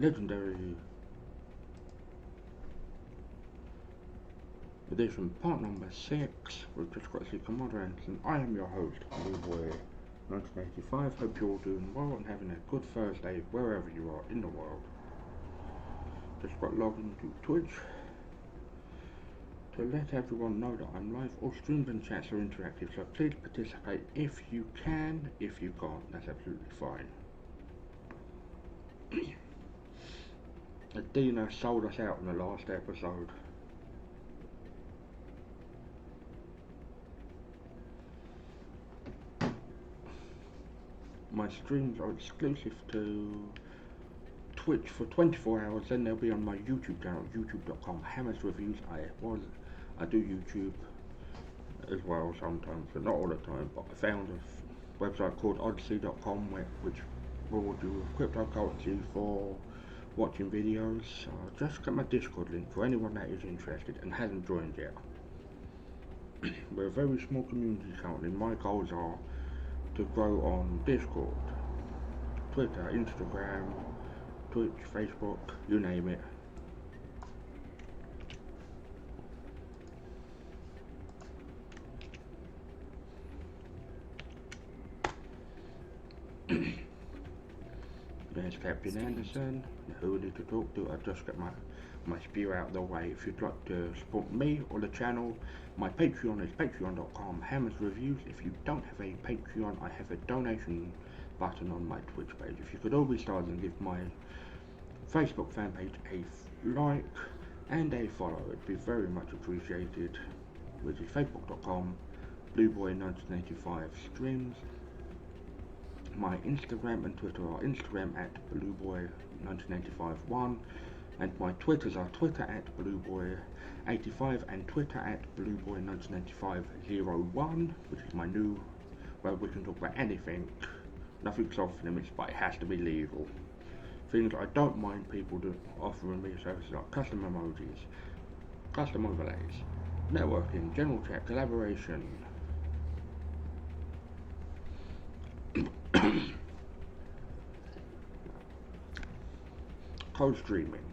Legendary edition, part number 6. We've just got to see Commander Anderson. I am your host, Blueboy 1985. Hope you're all doing well and having a good Thursday wherever you are in the world. Just got logged into Twitch to let everyone know that I'm live. All streams and chats are interactive, so please participate if you can. If you can't, that's absolutely fine. Adina sold us out in the last episode. My streams are exclusive to Twitch for 24 hours, then they'll be on my YouTube channel, youtube.com, Hammers Reviews. I do YouTube as well sometimes, but not all the time. But I found a website called Odyssey.com which will do cryptocurrency for watching videos. Just get my Discord link for anyone that is interested and hasn't joined yet. We're a very small community currently. My goals are to grow on Discord, Twitter, Instagram, Twitch, Facebook, you name it. There's Captain Anderson, who we need to talk to. I just got my spew out of the way. If you'd like to support me or the channel, my Patreon is patreon.com, Hammers Reviews. If you don't have a Patreon, I have a donation button on my Twitch page. If you could all be stars and give my Facebook fan page a like and a follow, it'd be very much appreciated, which is facebook.com, Blueboy1985 streams. My Instagram and Twitter are Instagram at Blueboy1985-1, and my Twitters are Twitter at Blueboy85 and Twitter at Blueboy1985-01, which is my new, where we can talk about anything. Nothing's off limits, but it has to be legal. Things I don't mind people offering me services like custom emojis, custom overlays, networking, general chat, collaboration, co-streaming,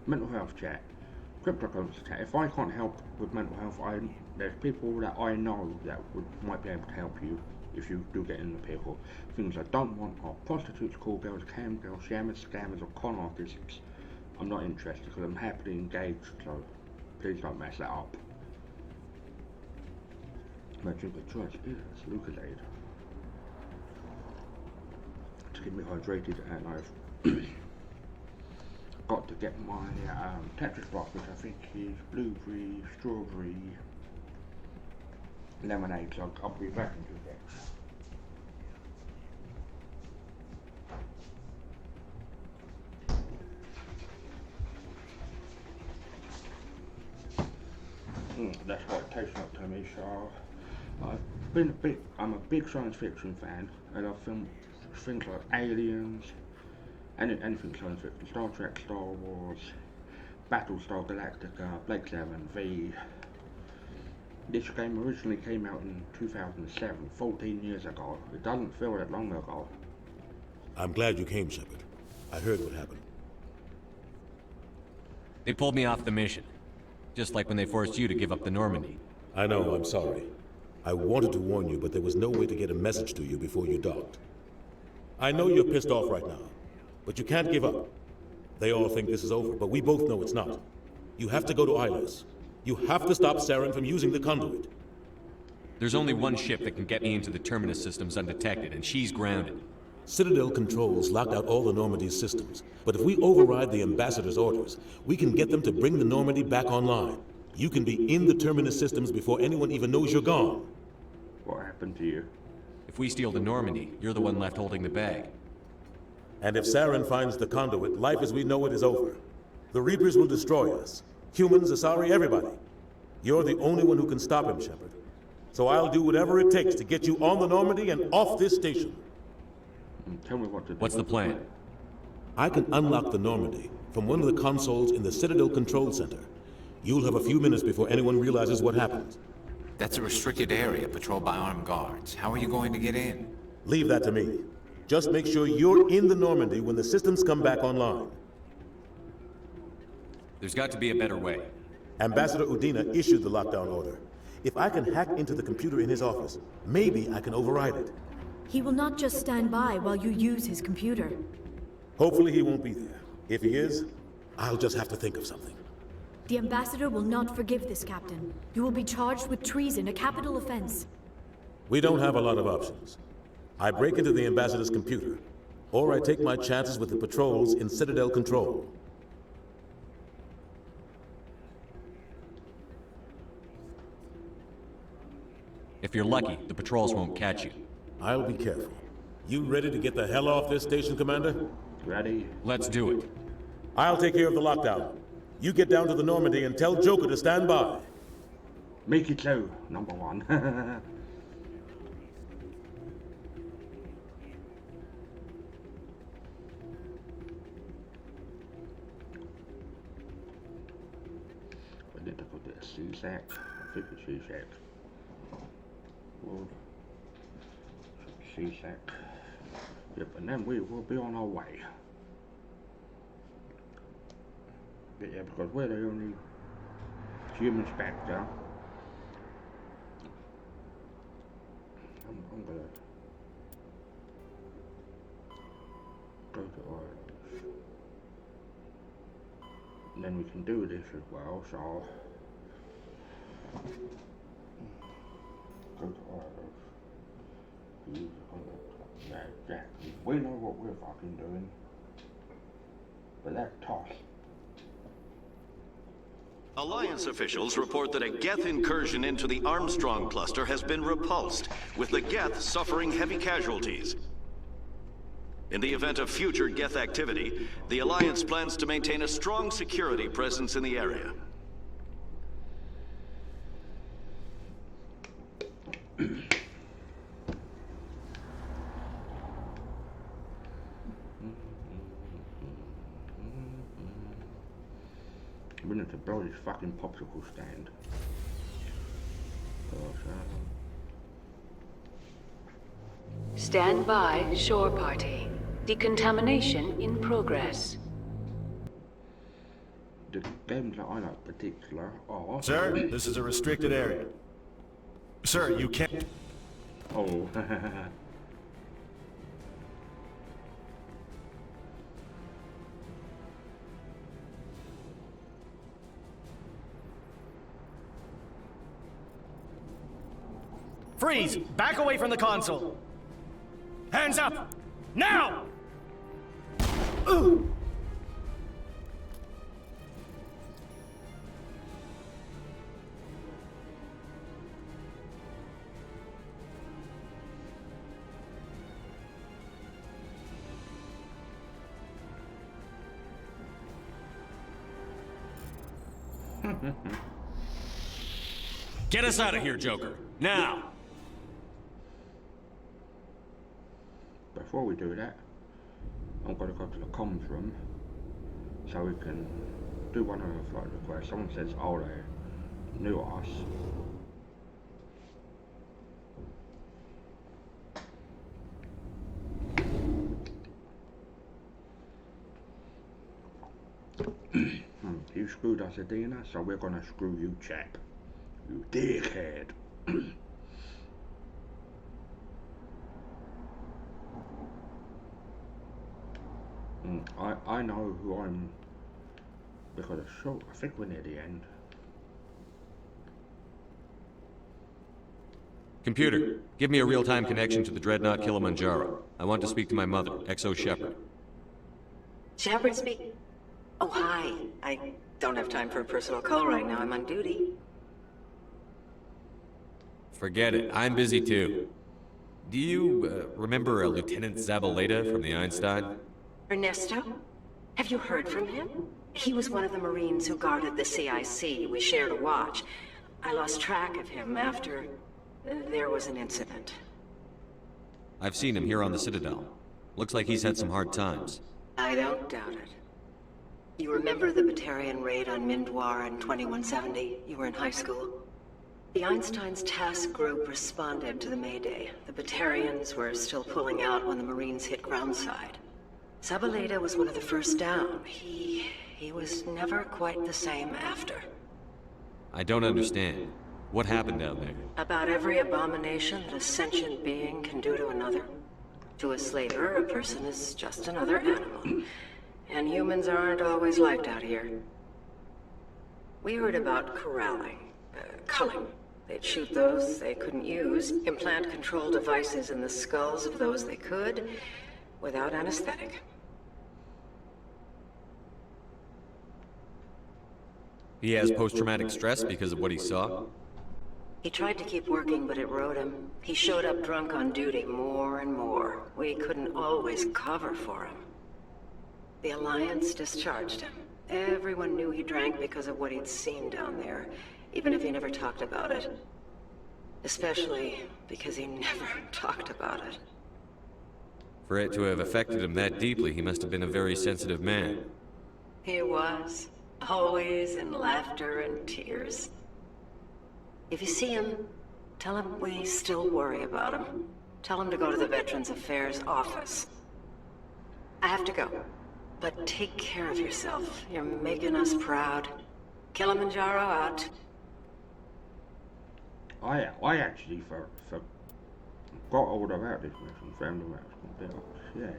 mental health chat, cryptocurrency chat. If I can't help with mental health, there's people that I know that might be able to help you if you do get in the pickle. Things I don't want are prostitutes, call girls, cam girls, shammers, scammers, or con artists. I'm not interested because I'm happily engaged, so please don't mess that up. My drink of choice is Lucozade to keep me hydrated, and I've got to get my Tetris block, which I think is blueberry, strawberry, lemonade, so I'll be back into that. That's what it tastes like to me, so I'm a big science fiction fan. I love things like Aliens, anything science fiction, Star Trek, Star Wars, Battlestar Galactica, Blake 7V. This game originally came out in 2007, 14 years ago. It doesn't feel that long ago. I'm glad you came, Shepard. I heard what happened. They pulled me off the mission. Just like when they forced you to give up the Normandy. I know, I'm sorry. I wanted to warn you, but there was no way to get a message to you before you docked. I know you're pissed off right now, but you can't give up. They all think this is over, but we both know it's not. You have to go to Ilos. You have to stop Saren from using the conduit. There's only one ship that can get me into the Terminus systems undetected, and she's grounded. Citadel controls locked out all the Normandy's systems, but if we override the Ambassador's orders, we can get them to bring the Normandy back online. You can be in the Terminus systems before anyone even knows you're gone. What happened to you? If we steal the Normandy, you're the one left holding the bag. And if Saren finds the conduit, life as we know it is over. The Reapers will destroy us. Humans, Asari, everybody. You're the only one who can stop him, Shepard. So I'll do whatever it takes to get you on the Normandy and off this station. Tell me what to do. What's the plan? I can unlock the Normandy from one of the consoles in the Citadel Control Center. You'll have a few minutes before anyone realizes what happened. That's a restricted area patrolled by armed guards. How are you going to get in? Leave that to me. Just make sure you're in the Normandy when the systems come back online. There's got to be a better way. Ambassador Udina issued the lockdown order. If I can hack into the computer in his office, maybe I can override it. He will not just stand by while you use his computer. Hopefully he won't be there. If he is, I'll just have to think of something. The Ambassador will not forgive this, Captain. You will be charged with treason, a capital offense. We don't have a lot of options. I break into the Ambassador's computer, or I take my chances with the patrols in Citadel Control. If you're lucky, the patrols won't catch you. I'll be careful. You ready to get the hell off this station, Commander? Ready? Let's do it. I'll take care of the lockdown. You get down to the Normandy and tell Joker to stand by. Make it so, number one. We need to put it CSAC. I think it's CSAC. CSAC. Yep, and then we will be on our way. But yeah, because we're the only human spectre. I'm gonna go to Orioles. And then we can do this as well, so go to Orioles. Yeah, exactly. We know what we're fucking doing. But that toss. Alliance officials report that a Geth incursion into the Armstrong cluster has been repulsed, with the Geth suffering heavy casualties. In the event of future Geth activity, the Alliance plans to maintain a strong security presence in the area. We need to build this fucking popsicle stand. Stand by, shore party. Decontamination in progress. The games that I like particular are... Sir, this is a restricted area. Sir, you can't... Oh. Freeze! Back away from the console! Hands up! Now! Ooh! Get us out of here, Joker. Now! Before we do that, I'm going to go to the comms room so we can do one of the flight requests. Someone says, oh, they knew us. You screwed us, Adina, so we're going to screw you, chap. You dickhead. I know who I'm, because it's short. I think we're near the end. Computer, give me a real-time connection to the Dreadnought Kilimanjaro. I want to speak to my mother, XO Shepard. Shepard speaking? Oh, hi. I don't have time for a personal call right now. I'm on duty. Forget it. I'm busy too. Do you remember a Lieutenant Zabaleta from the Einstein? Ernesto? Have you heard from him? He was one of the Marines who guarded the CIC. We shared a watch. I lost track of him after there was an incident. I've seen him here on the Citadel. Looks like he's had some hard times. I don't doubt it. You remember the Batarian raid on Mindwar in 2170? You were in high school. The Einstein's task group responded to the Mayday. The Batarians were still pulling out when the Marines hit groundside. Zabaleta was one of the first down. He was never quite the same after. I don't understand. What happened down there? About every abomination that a sentient being can do to another. To a slaver, a person is just another animal. And humans aren't always liked out here. We heard about corralling, culling. They'd shoot those they couldn't use, implant control devices in the skulls of those they could, without anesthetic. He has post-traumatic stress because of what he saw? He tried to keep working, but it rode him. He showed up drunk on duty more and more. We couldn't always cover for him. The Alliance discharged him. Everyone knew he drank because of what he'd seen down there, even if he never talked about it. Especially because he never talked about it. For it to have affected him that deeply, he must have been a very sensitive man. He was. Always in laughter and tears. If you see him, tell him we still worry about him. Tell him to go to the Veterans Affairs office. I have to go. But take care of yourself. You're making us proud. Kilimanjaro out. I actually forgot all about this mission. Found out something else. Yeah.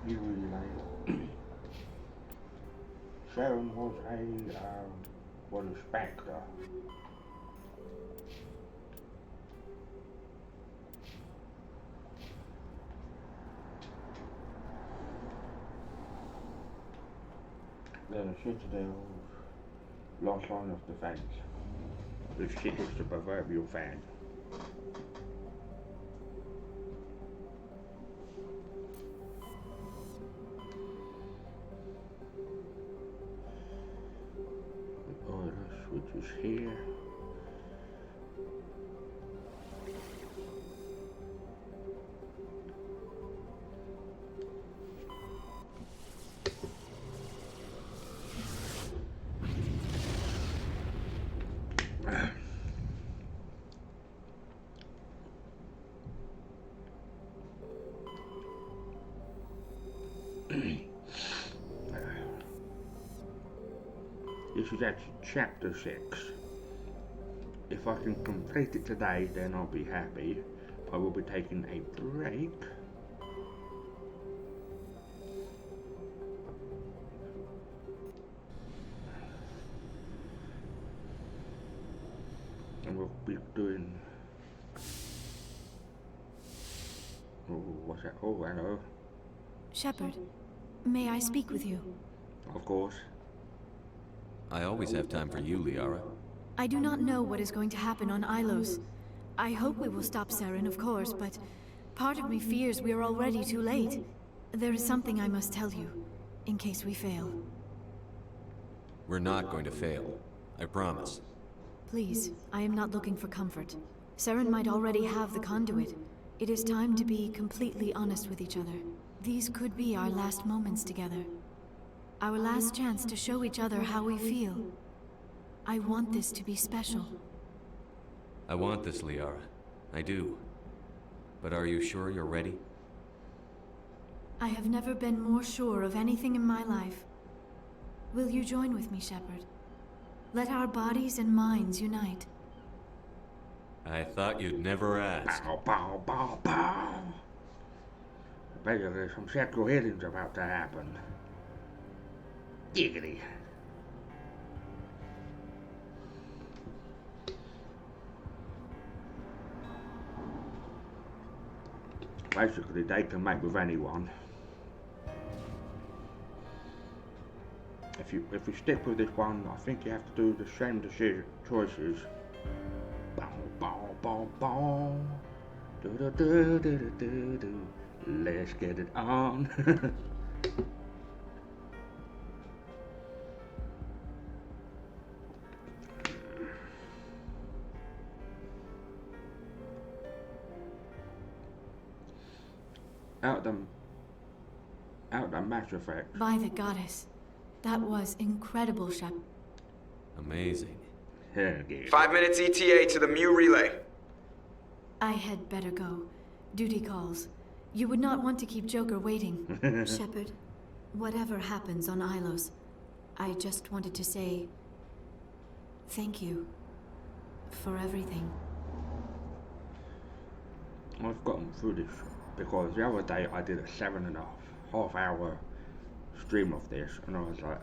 You really like Sharon was a Spectre. The Citadel's last line of defense. If she is the proverbial fan. Which is here. This is actually chapter 6. If I can complete it today, then I'll be happy. I will be taking a break. And we'll be doing... Oh, what's that? Oh, hello. Shepard, may I speak with you? Of course. I always have time for you, Liara. I do not know what is going to happen on Ilos. I hope we will stop Saren, of course, but part of me fears we are already too late. There is something I must tell you, in case we fail. We're not going to fail. I promise. Please, I am not looking for comfort. Saren might already have the conduit. It is time to be completely honest with each other. These could be our last moments together. Our last chance to show each other how we feel. I want this to be special. I want this, Liara. I do. But are you sure you're ready? I have never been more sure of anything in my life. Will you join with me, Shepard? Let our bodies and minds unite. I thought you'd never ask. Bow, bow, bow, bow. I bet you there's some sexual healings about to happen. Giggity. Basically, they can make with anyone. If you stick with this one, I think you have to do the same choices. Bow, bow, bow, bow. Do do do do do do do. Let's get it on. out the Mass Effect. By the goddess. That was incredible, Shep. Amazing. Hell yeah. 5 minutes ETA to the Mu relay. I had better go. Duty calls. You would not want to keep Joker waiting. Shepard, whatever happens on Ilos, I just wanted to say thank you for everything. I've gotten through this because the other day I did a 7.5 hour stream of this, and I was like,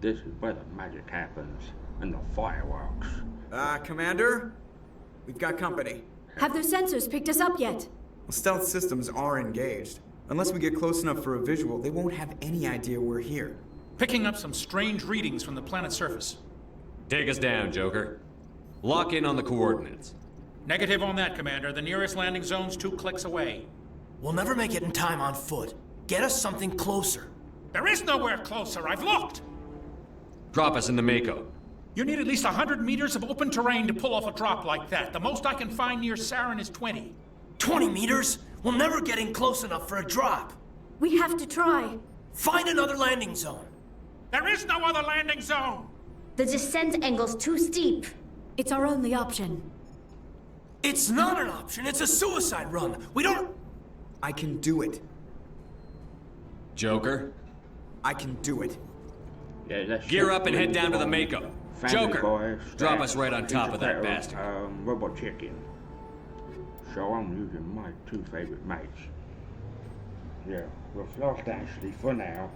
this is where the magic happens, and the fireworks. Commander? We've got company. Have their sensors picked us up yet? Well, stealth systems are engaged. Unless we get close enough for a visual, they won't have any idea we're here. Picking up some strange readings from the planet's surface. Take us down, Joker. Lock in on the coordinates. Negative on that, Commander. The nearest landing zone's 2 clicks away. We'll never make it in time on foot. Get us something closer. There is nowhere closer. I've looked. Drop us in the Mako. You need at least 100 meters of open terrain to pull off a drop like that. The most I can find near Saren is 20. 20 meters? We'll never get in close enough for a drop. We have to try. Find another landing zone. There is no other landing zone! The descent angle's too steep. It's our only option. It's not an option. It's a suicide run. We don't... I can do it. Joker? I can do it. Yeah, that's Gear up and head down to the Mako. Joker, Boy, drop us right on top of that bastard. Robot chicken. So I'm using my 2 favorite mates. Yeah, we've lost Ashley for now.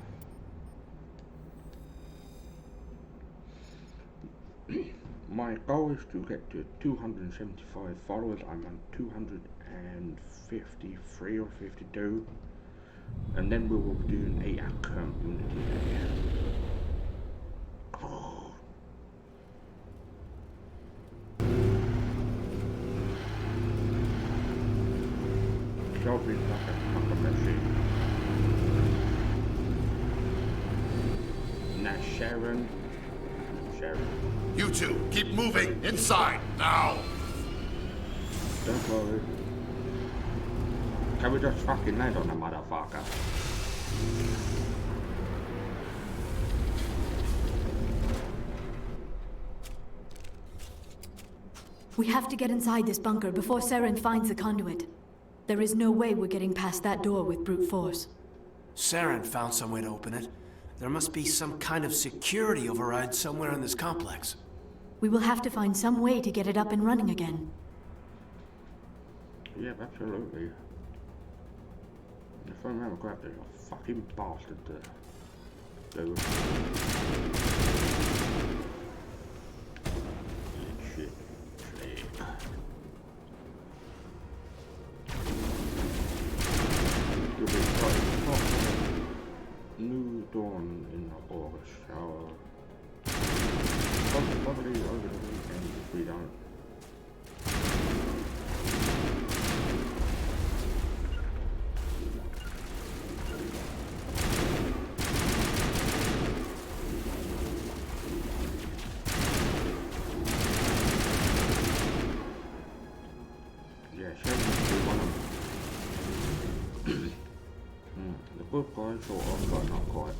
My goal is to get to 275 followers. I'm on 253 or 52. And then we will be doing a community day. Shelby's like a machine. Now Sharon. You two, keep moving inside now. Don't worry. Can we just fucking land on the motherfucker? We have to get inside this bunker before Saren finds the conduit. There is no way we're getting past that door with brute force. Saren found some way to open it. There must be some kind of security override somewhere in this complex. We will have to find some way to get it up and running again. Yeah, absolutely. If I remember correctly, a fucking bastard to do it. Shit. You'll be New Dawn in August, so probably over the weekend if we don't. Yeah, Sharon will be one of the good guys sort of, but not quite.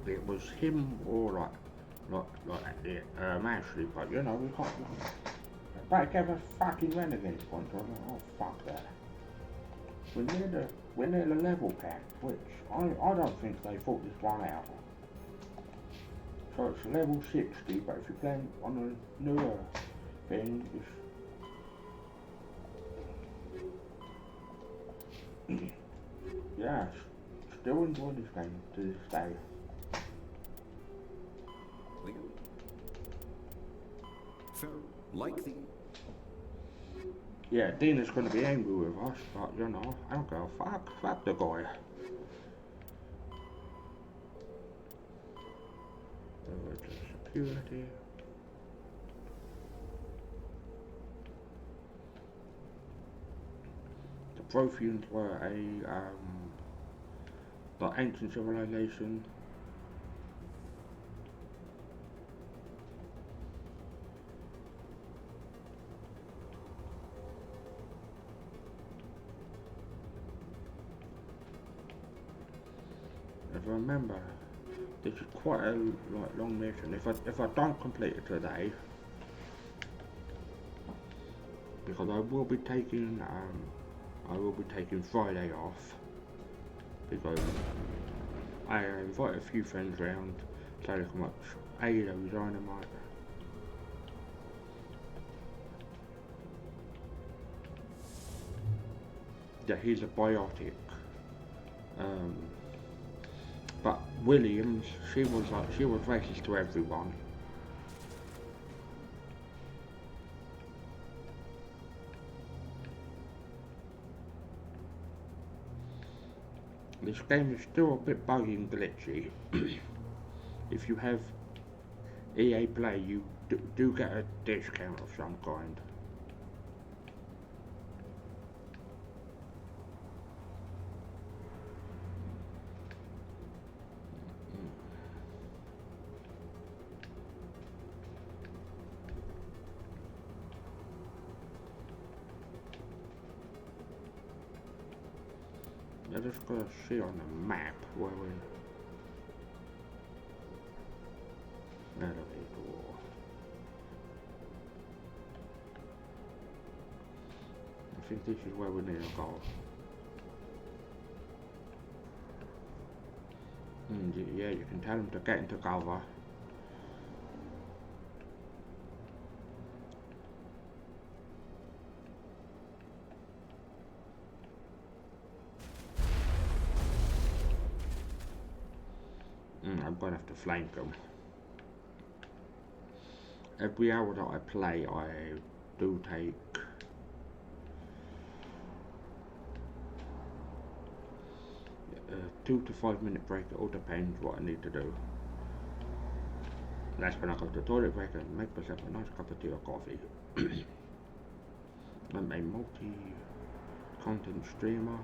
It was him or like Ashley, but you know, we can't. But it gave us fucking renegade points. I was like, oh fuck that. we're near the level cap, which I don't think they thought this one out. So it's level 60, but if you're playing on a newer thing, it's yeah, still enjoy this game to this day. Like the... Yeah, Dina's gonna be angry with us, but you know, I don't give a fuck. Fuck the guy. Security. The Protheans were a the ancient civilization. If I remember, this is quite a long mission. If I don't complete it today, because I will be taking Friday off, because I invite a few friends round so they can watch Halo Dynamite. Yeah, he's a biotic. But Williams, she was racist to everyone. This game is still a bit buggy and glitchy. If you have EA Play, you do get a discount of some kind. I just gotta see on the map where we... Elevator. I think this is where we need to go. Yeah, you can tell them to get into cover. I'm gonna have to flank them. Every hour that I play, I do take a 2 to 5 minute break. It all depends what I need to do. That's when I go to the toilet break and make myself a nice cup of tea or coffee. I'm a multi-content streamer.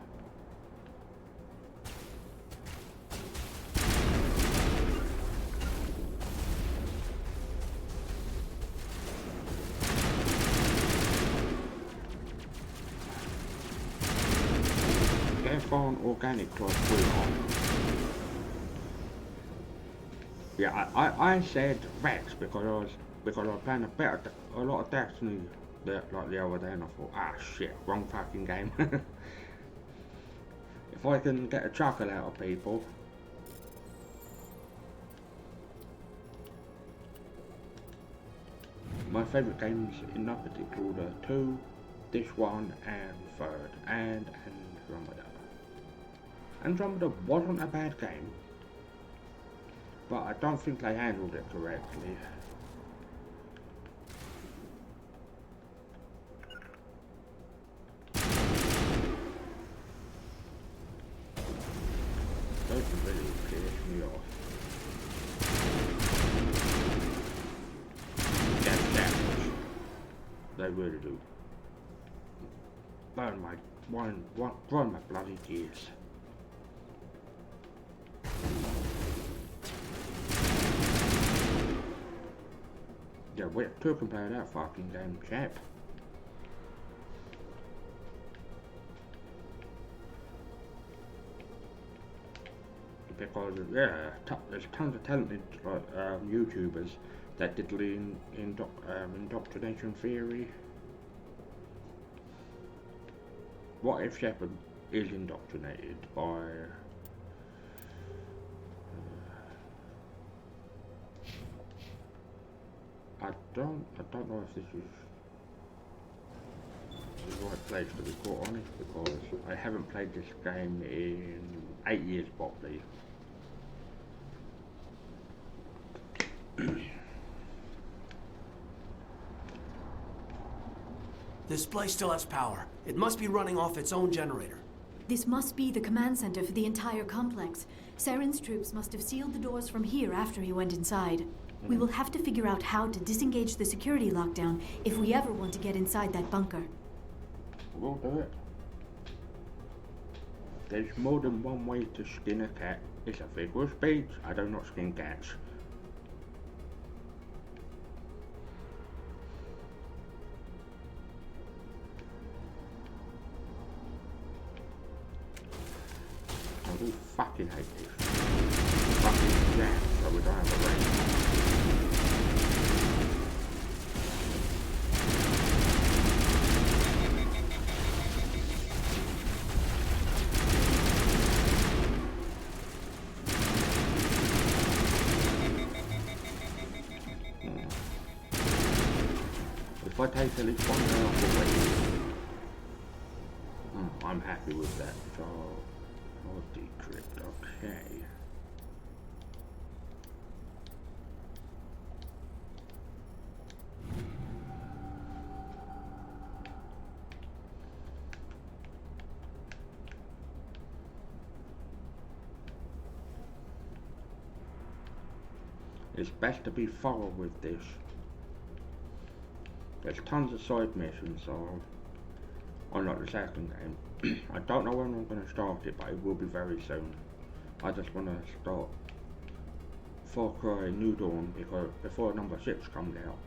Organic to yeah, I said Rex because I was playing a lot of Destiny like the other day, and I thought, ah shit, wrong fucking game. If I can get a chuckle out of people. My favourite games in that particular order: 2, this one, and 3rd, and Andromeda. Andromeda wasn't a bad game, but I don't think they handled it correctly. Those really piss me off. Get damage. They really do. Burn my bloody gears. Yeah, we're talking about that fucking game, chap. Because yeah, there's tons of talented YouTubers that did indoctrination theory. What if Shepard is indoctrinated by I don't know if this is the right place to be quite honest, because I haven't played this game in 8 years properly. This place still has power. It must be running off its own generator. This must be the command center for the entire complex. Saren's troops must have sealed the doors from here after he went inside. We will have to figure out how to disengage the security lockdown if we ever want to get inside that bunker. We'll do it. There's more than one way to skin a cat. It's a figure of speech. I do not skin cats. I do fucking hate this. Fucking jam, so we don't have a range. If I take at least one guy off the way, I'm happy with that. So, I'll decrypt, okay. It's best to be thorough with this. There's tons of side missions, so unlike the second game. I don't know when I'm going to start it, but it will be very soon. I just want to start Far Cry New Dawn because before number 6 comes out.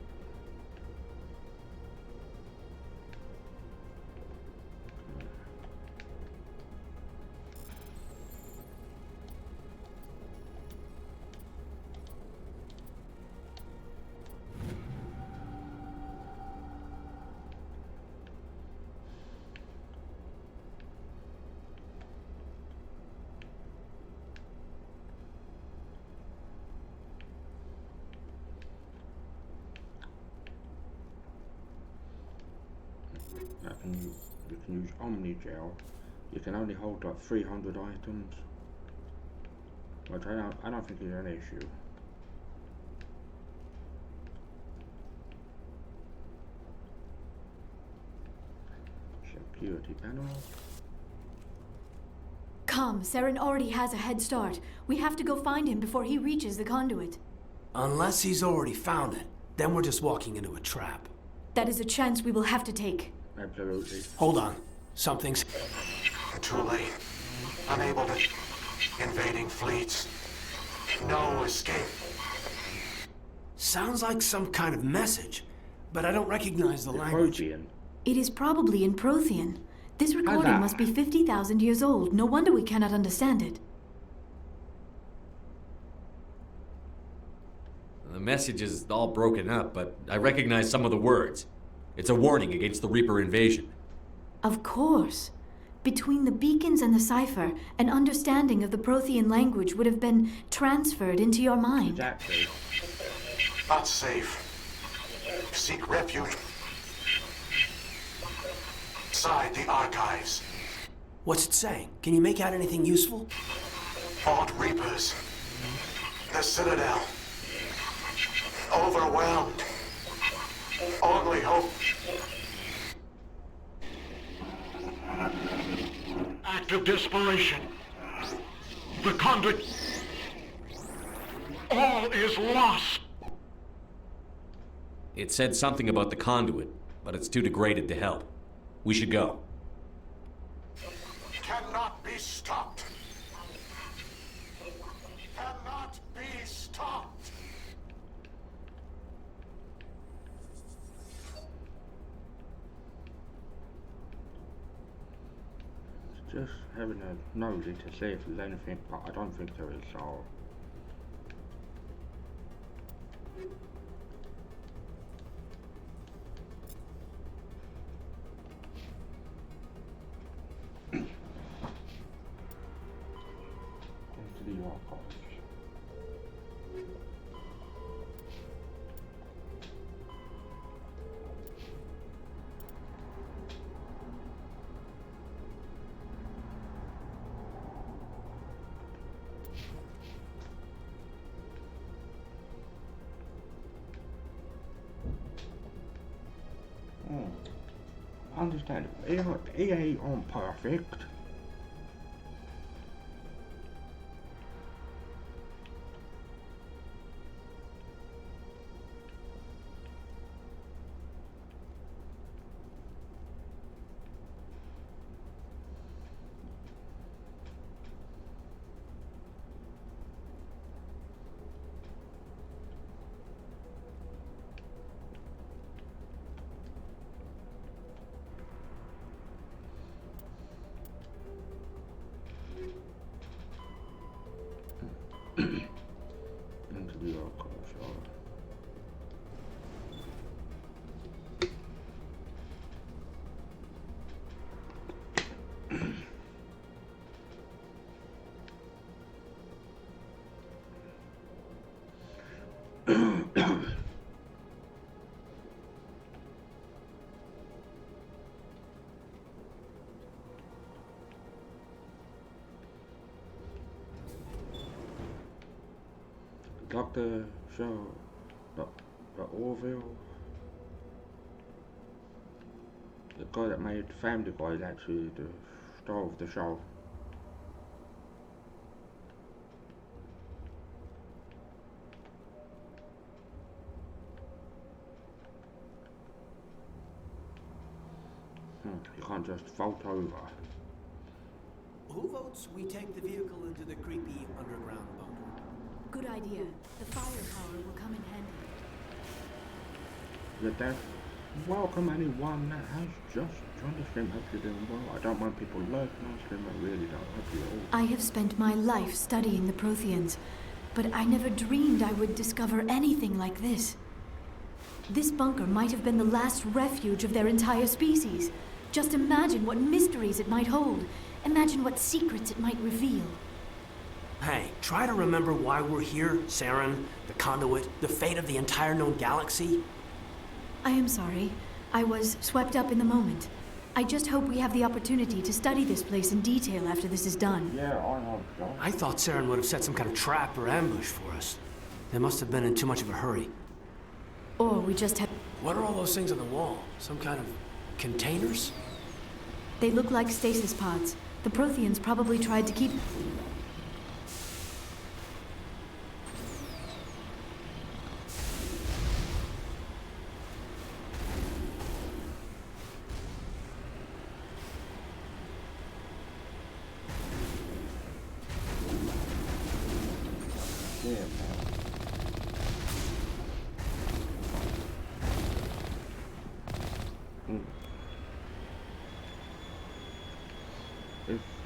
You can use Omni Gel. You can only hold like 300 items, which I don't think is an issue. Security panel. Come, Saren already has a head start. We have to go find him before he reaches the conduit. Unless he's already found it, then we're just walking into a trap. That is a chance we will have to take. Absolutely. Hold on. Something's... Too late. Unable to... Invading fleets. No escape. Sounds like some kind of message, but I don't recognize the language. Prothean. It is probably in Prothean. This recording must be 50,000 years old. No wonder we cannot understand it. The message is all broken up, but I recognize some of the words. It's a warning against the Reaper invasion. Of course. Between the beacons and the cipher, an understanding of the Prothean language would have been transferred into your mind. Exactly. Not safe. Seek refuge. Inside the archives. What's it saying? Can you make out anything useful? Fought Reapers. The Citadel. Overwhelmed. Only hope. Act of desperation. The conduit. All is lost. It said something about the conduit, but it's too degraded to help. We should go. Cannot be stopped. Cannot be stopped. Just having a nosy to see if there's anything, but I don't think there is, so... into the archives. Understandable. EA aren't perfect. Into the archives, Dr. Shaw, Dr. Orville, the guy that made Family Guy is actually the star of the show. You can't just vault over. Who votes we take the vehicle into the creepy underground bunker? Good idea. The firepower will come in handy. The death. Welcome anyone that has just joined the stream. Hope you're doing well. I don't mind people lurking on stream. I really don't. Hope you all. I have spent my life studying the Protheans, but I never dreamed I would discover anything like this. This bunker might have been the last refuge of their entire species. Just imagine what mysteries it might hold. Imagine what secrets it might reveal. Hey, try to remember why we're here, Saren, the Conduit, the fate of the entire known galaxy. I am sorry. I was swept up in the moment. I just hope we have the opportunity to study this place in detail after this is done. Yeah, I hope so. I thought Saren would have set some kind of trap or ambush for us. They must have been in too much of a hurry. Or we just have... What are all those things on the wall? Some kind of containers? They look like stasis pods. The Protheans probably tried to keep...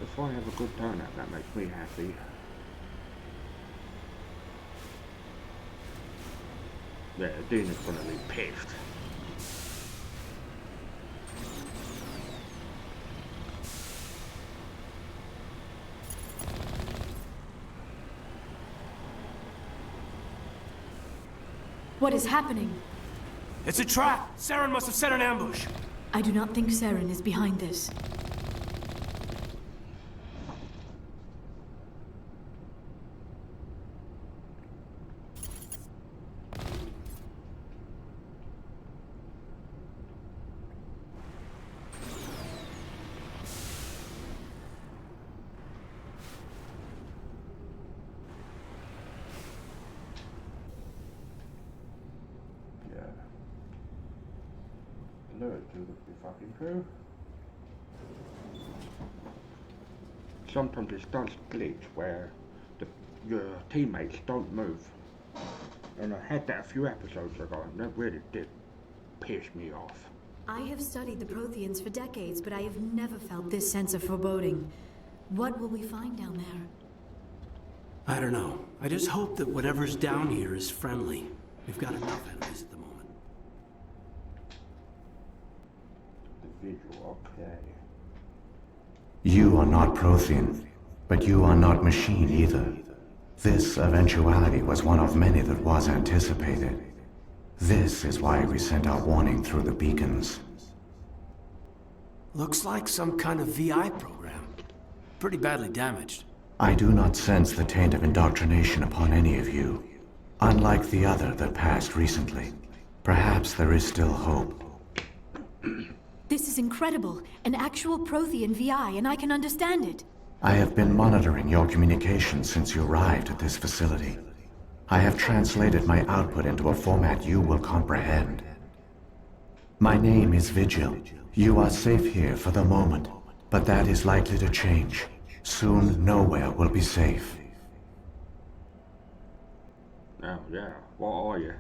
If I have a good turnout, that makes me happy. Yeah, Dean is gonna be pissed. What is happening? It's a trap! Saren must have set an ambush! I do not think Saren is behind this. Fucking sometimes it does glitch where your teammates don't move. And I had that a few episodes ago, and that really did piss me off. I have studied the Protheans for decades, but I have never felt this sense of foreboding. What will we find down there? I don't know. I just hope that whatever's down here is friendly. We've got enough enemies at the moment. The visual, okay. You are not Prothean, But you are not machine either. This eventuality was one of many that was anticipated. This is why we sent our warning through the beacons. Looks like some kind of VI program. Pretty badly damaged. I do not sense the taint of indoctrination upon any of you. Unlike the other that passed recently. Perhaps there is still hope. This is incredible. An actual Prothean VI, and I can understand it. I have been monitoring your communications since you arrived at this facility. I have translated my output into a format you will comprehend. My name is Vigil. You are safe here for the moment, but that is likely to change. Soon, nowhere will be safe. Oh, yeah. What are you?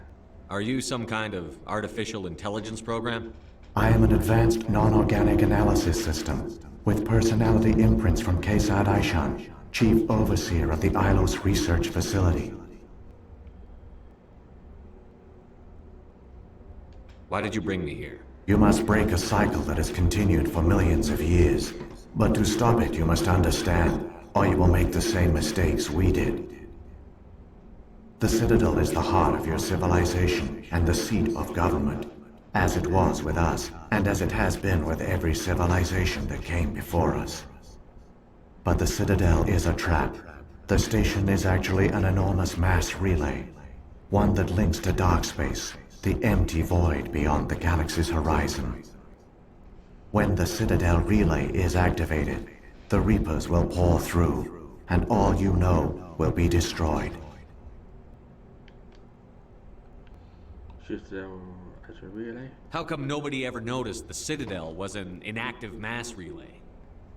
Are you some kind of artificial intelligence program? I am an advanced non-organic analysis system, with personality imprints from Kesad Aishan, Chief Overseer of the Ilos Research Facility. Why did you bring me here? You must break a cycle that has continued for millions of years. But to stop it, you must understand, or you will make the same mistakes we did. The Citadel is the heart of your civilization and the seat of government, as it was with us, and as it has been with every civilization that came before us. But the Citadel is a trap. The station is actually an enormous mass relay, one that links to dark space, the empty void beyond the galaxy's horizon. When the Citadel relay is activated, the Reapers will pour through, and all you know will be destroyed. Citadel as a relay? How come nobody ever noticed the Citadel was an inactive mass relay?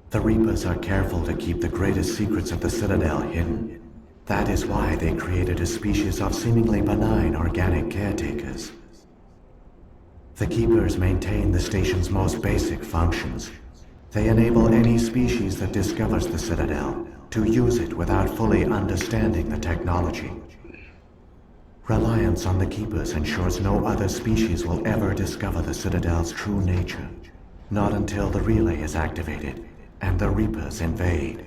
The Reapers are careful to keep the greatest secrets of the Citadel hidden. That is why they created a species of seemingly benign organic caretakers. The Keepers maintain the station's most basic functions. They enable any species that discovers the Citadel to use it without fully understanding the technology. Reliance on the Keepers ensures no other species will ever discover the Citadel's true nature. Not until the relay is activated and the Reapers invade.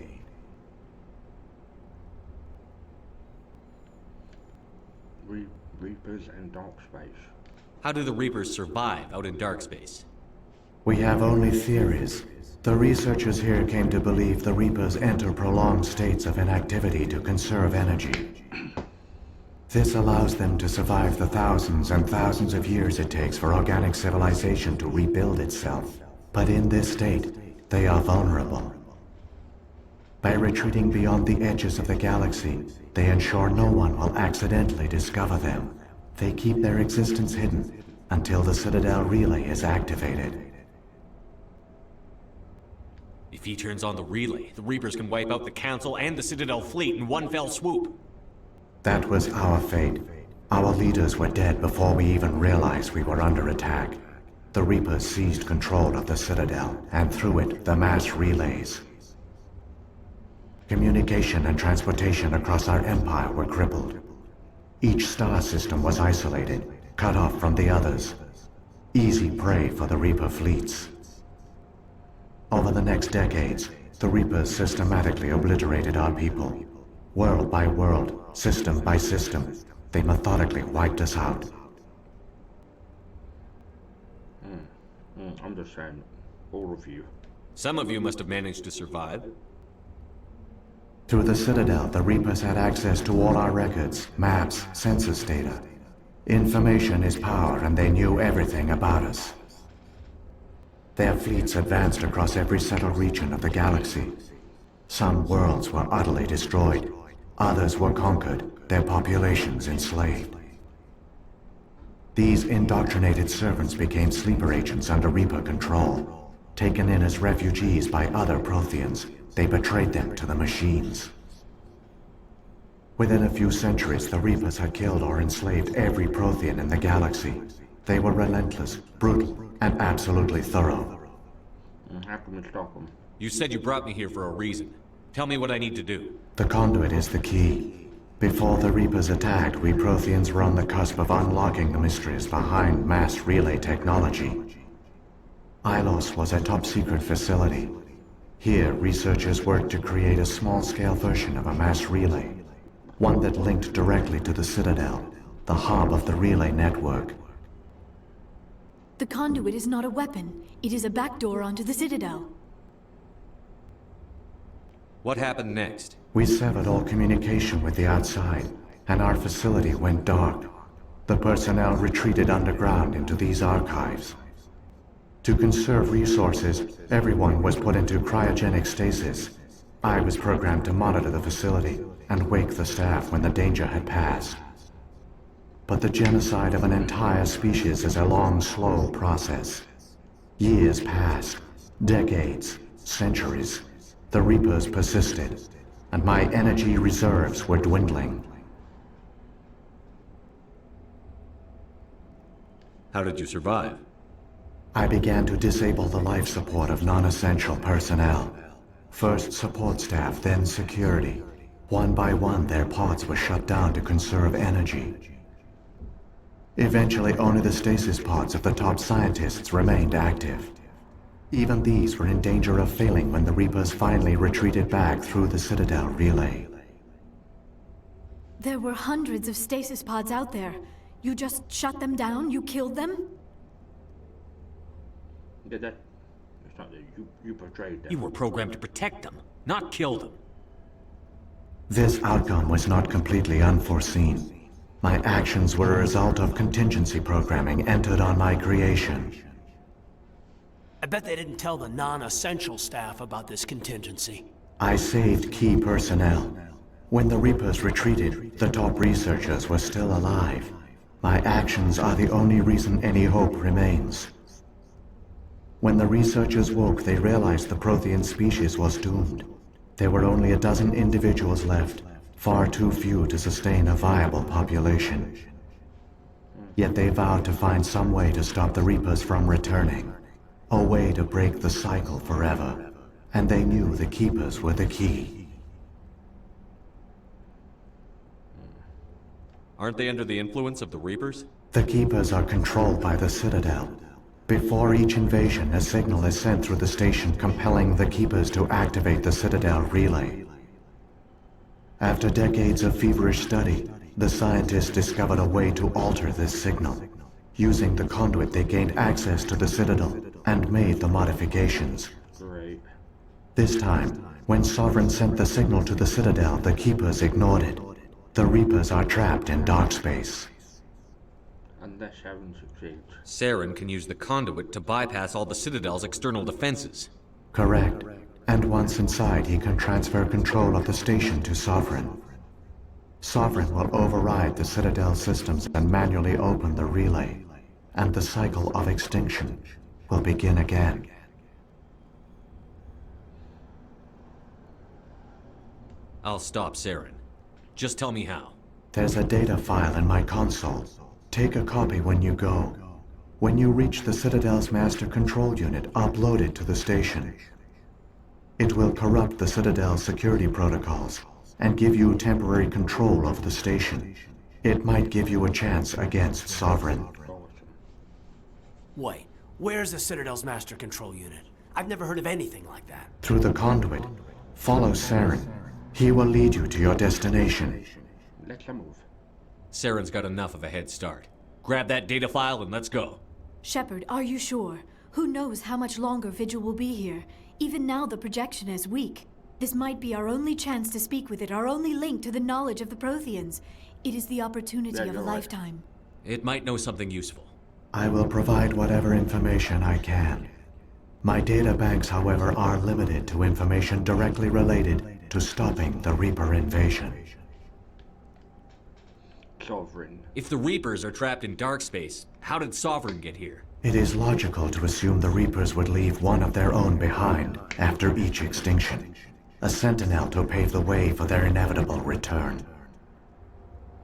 Reapers and dark space. How do the Reapers survive out in dark space? We have only theories. The researchers here came to believe the Reapers enter prolonged states of inactivity to conserve energy. This allows them to survive the thousands and thousands of years it takes for organic civilization to rebuild itself. But in this state, they are vulnerable. By retreating beyond the edges of the galaxy, they ensure no one will accidentally discover them. They keep their existence hidden until the Citadel relay is activated. If he turns on the relay, the Reapers can wipe out the Council and the Citadel fleet in one fell swoop. That was our fate. Our leaders were dead before we even realized we were under attack. The Reapers seized control of the Citadel, and through it, the mass relays. Communication and transportation across our empire were crippled. Each star system was isolated, cut off from the others. Easy prey for the Reaper fleets. Over the next decades, the Reapers systematically obliterated our people. World by world, system by system, they methodically wiped us out. Understand, all of you. Some of you must have managed to survive. Through the Citadel, the Reapers had access to all our records, maps, census data. Information is power, and they knew everything about us. Their fleets advanced across every settled region of the galaxy. Some worlds were utterly destroyed. Others were conquered, their populations enslaved. These indoctrinated servants became sleeper agents under Reaper control. Taken in as refugees by other Protheans, they betrayed them to the machines. Within a few centuries, the Reapers had killed or enslaved every Prothean in the galaxy. They were relentless, brutal, and absolutely thorough. How can we stop them? You said you brought me here for a reason. Tell me what I need to do. The conduit is the key. Before the Reapers attacked, we Protheans were on the cusp of unlocking the mysteries behind mass relay technology. Ilos was a top-secret facility. Here, researchers worked to create a small-scale version of a mass relay, one that linked directly to the Citadel, the hub of the relay network. The conduit is not a weapon. It is a backdoor onto the Citadel. What happened next? We severed all communication with the outside, and our facility went dark. The personnel retreated underground into these archives. To conserve resources, everyone was put into cryogenic stasis. I was programmed to monitor the facility and wake the staff when the danger had passed. But the genocide of an entire species is a long, slow process. Years passed, decades, centuries. The Reapers persisted, and my energy reserves were dwindling. How did you survive? I began to disable the life support of non-essential personnel. First support staff, then security. One by one, their pods were shut down to conserve energy. Eventually, only the stasis pods of the top scientists remained active. Even these were in danger of failing when the Reapers finally retreated back through the Citadel relay. There were hundreds of stasis pods out there. You just shut them down? You killed them? Yeah, it's not that you portrayed them. You were programmed to protect them, not kill them. This outcome was not completely unforeseen. My actions were a result of contingency programming entered on my creation. I bet they didn't tell the non-essential staff about this contingency. I saved key personnel. When the Reapers retreated, the top researchers were still alive. My actions are the only reason any hope remains. When the researchers woke, they realized the Prothean species was doomed. There were only a dozen individuals left, far too few to sustain a viable population. Yet they vowed to find some way to stop the Reapers from returning. A way to break the cycle forever. And they knew the Keepers were the key. Aren't they under the influence of the Reapers? The Keepers are controlled by the Citadel. Before each invasion, a signal is sent through the station compelling the Keepers to activate the Citadel relay. After decades of feverish study, the scientists discovered a way to alter this signal. Using the conduit, they gained access to the Citadel and made the modifications. Great. This time, when Sovereign sent the signal to the Citadel, the Keepers ignored it. The Reapers are trapped in dark space. Unless Saren succeeds. Saren can use the conduit to bypass all the Citadel's external defenses. Correct. And once inside, he can transfer control of the station to Sovereign. Sovereign will override the Citadel systems and manually open the relay. And the cycle of extinction will begin again. I'll stop Saren. Just tell me how. There's a data file in my console. Take a copy when you go. When you reach the Citadel's master control unit, upload it to the station. It will corrupt the Citadel's security protocols and give you temporary control of the station. It might give you a chance against Sovereign. Wait, where's the Citadel's master control unit? I've never heard of anything like that. Through the conduit, follow Saren. He will lead you to your destination. Let's move. Saren's got enough of a head start. Grab that data file and let's go. Shepard, are you sure? Who knows how much longer Vigil will be here? Even now the projection is weak. This might be our only chance to speak with it, our only link to the knowledge of the Protheans. It is the opportunity of a lifetime. It might know something useful. I will provide whatever information I can. My data banks, however, are limited to information directly related to stopping the Reaper invasion. Sovereign. If the Reapers are trapped in dark space, how did Sovereign get here? It is logical to assume the Reapers would leave one of their own behind after each extinction. A sentinel to pave the way for their inevitable return.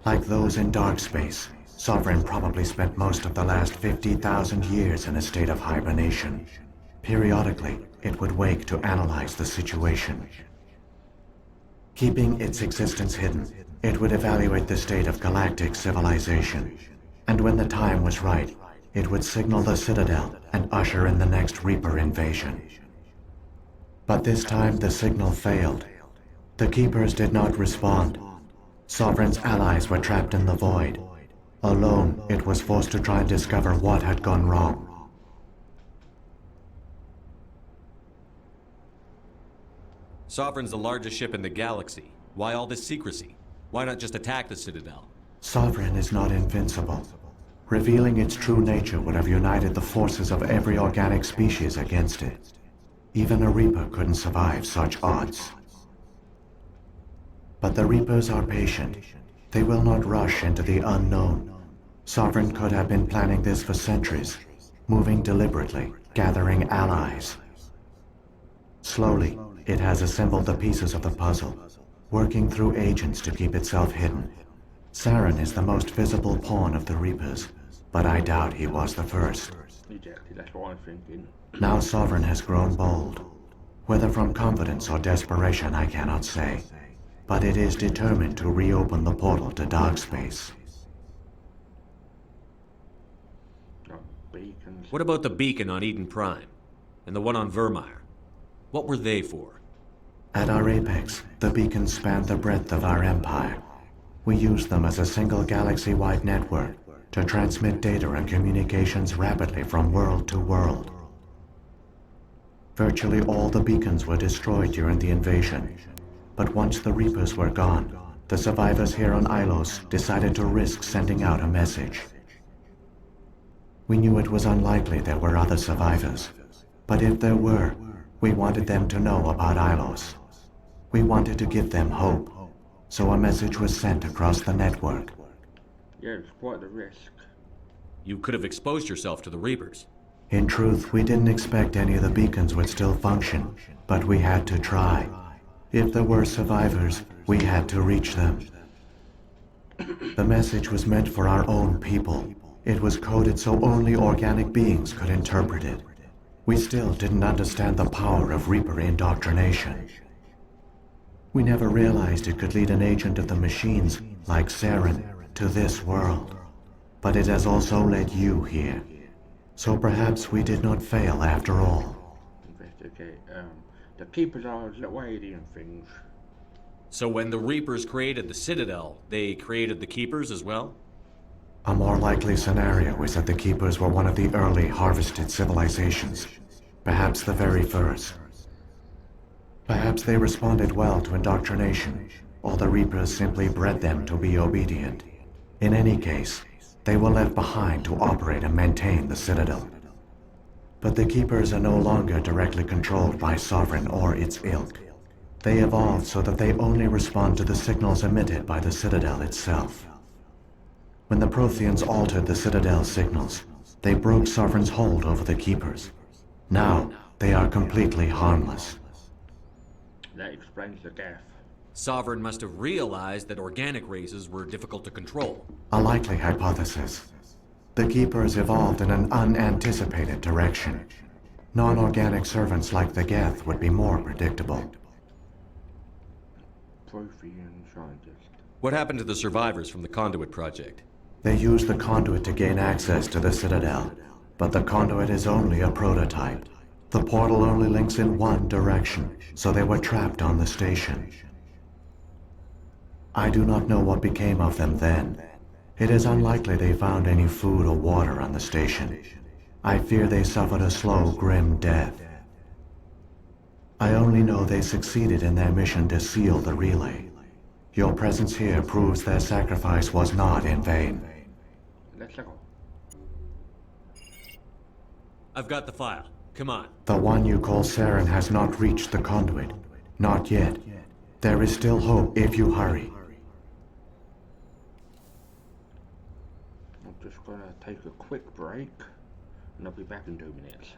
Like those in dark space, Sovereign probably spent most of the last 50,000 years in a state of hibernation. Periodically, it would wake to analyze the situation. Keeping its existence hidden, it would evaluate the state of galactic civilization. And when the time was right, it would signal the Citadel and usher in the next Reaper invasion. But this time the signal failed. The Keepers did not respond. Sovereign's allies were trapped in the void. Alone, it was forced to try and discover what had gone wrong. Sovereign's the largest ship in the galaxy. Why all this secrecy? Why not just attack the Citadel? Sovereign is not invincible. Revealing its true nature would have united the forces of every organic species against it. Even a Reaper couldn't survive such odds. But the Reapers are patient. They will not rush into the unknown. Sovereign could have been planning this for centuries, moving deliberately, gathering allies. Slowly, it has assembled the pieces of the puzzle, working through agents to keep itself hidden. Saren is the most visible pawn of the Reapers, but I doubt he was the first. Exactly, that's what I'm thinking. Now Sovereign has grown bold. Whether from confidence or desperation, I cannot say. But it is determined to reopen the portal to dark space. What about the beacon on Eden Prime? And the one on Vermeer? What were they for? At our apex, the beacons spanned the breadth of our empire. We used them as a single galaxy-wide network to transmit data and communications rapidly from world to world. Virtually all the beacons were destroyed during the invasion, but once the Reapers were gone, the survivors here on Ilos decided to risk sending out a message. We knew it was unlikely there were other survivors, but if there were, we wanted them to know about Ilos. We wanted to give them hope, so a message was sent across the network. Yeah, it's quite a risk. You could have exposed yourself to the Reapers. In truth, we didn't expect any of the beacons would still function, but we had to try. If there were survivors, we had to reach them. The message was meant for our own people. It was coded so only organic beings could interpret it. We still didn't understand the power of Reaper indoctrination. We never realized it could lead an agent of the machines, like Saren, to this world. But it has also led you here. So perhaps we did not fail after all. Investigate. The Keepers are little alien things. So when the Reapers created the Citadel, they created the Keepers as well? A more likely scenario is that the Keepers were one of the early harvested civilizations. Perhaps the very first. Perhaps they responded well to indoctrination, or the Reapers simply bred them to be obedient. In any case, they were left behind to operate and maintain the Citadel. But the Keepers are no longer directly controlled by Sovereign or its ilk. They evolved so that they only respond to the signals emitted by the Citadel itself. When the Protheans altered the Citadel's signals, they broke Sovereign's hold over the Keepers. Now, they are completely harmless. That explains the gap. Sovereign must have realized that organic races were difficult to control. A likely hypothesis. The Keepers evolved in an unanticipated direction. Non-organic servants like the Geth would be more predictable. Prothean scientist. What happened to the survivors from the Conduit project? They used the Conduit to gain access to the Citadel, but the Conduit is only a prototype. The portal only links in one direction, so they were trapped on the station. I do not know what became of them then. It is unlikely they found any food or water on the station. I fear they suffered a slow, grim death. I only know they succeeded in their mission to seal the relay. Your presence here proves their sacrifice was not in vain. Let's go. I've got the file. Come on. The one you call Saren has not reached the Conduit. Not yet. There is still hope if you hurry. I'm just gonna take a quick break, and I'll be back in 2 minutes.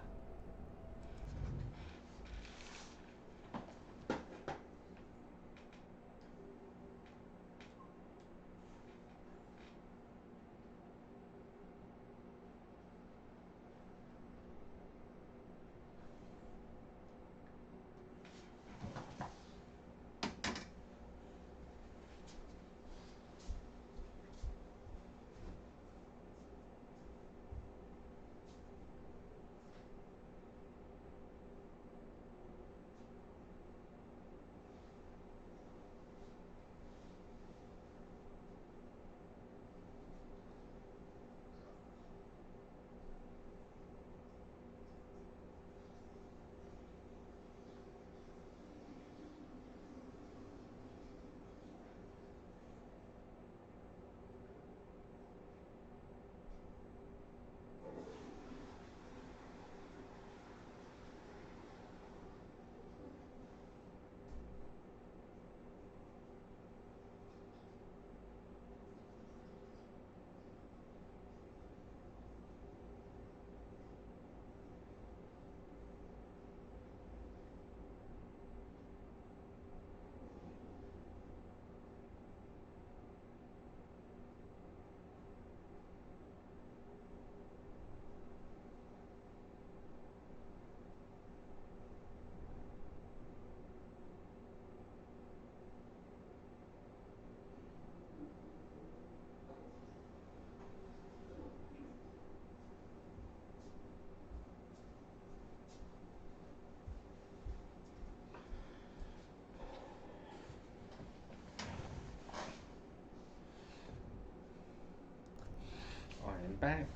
back.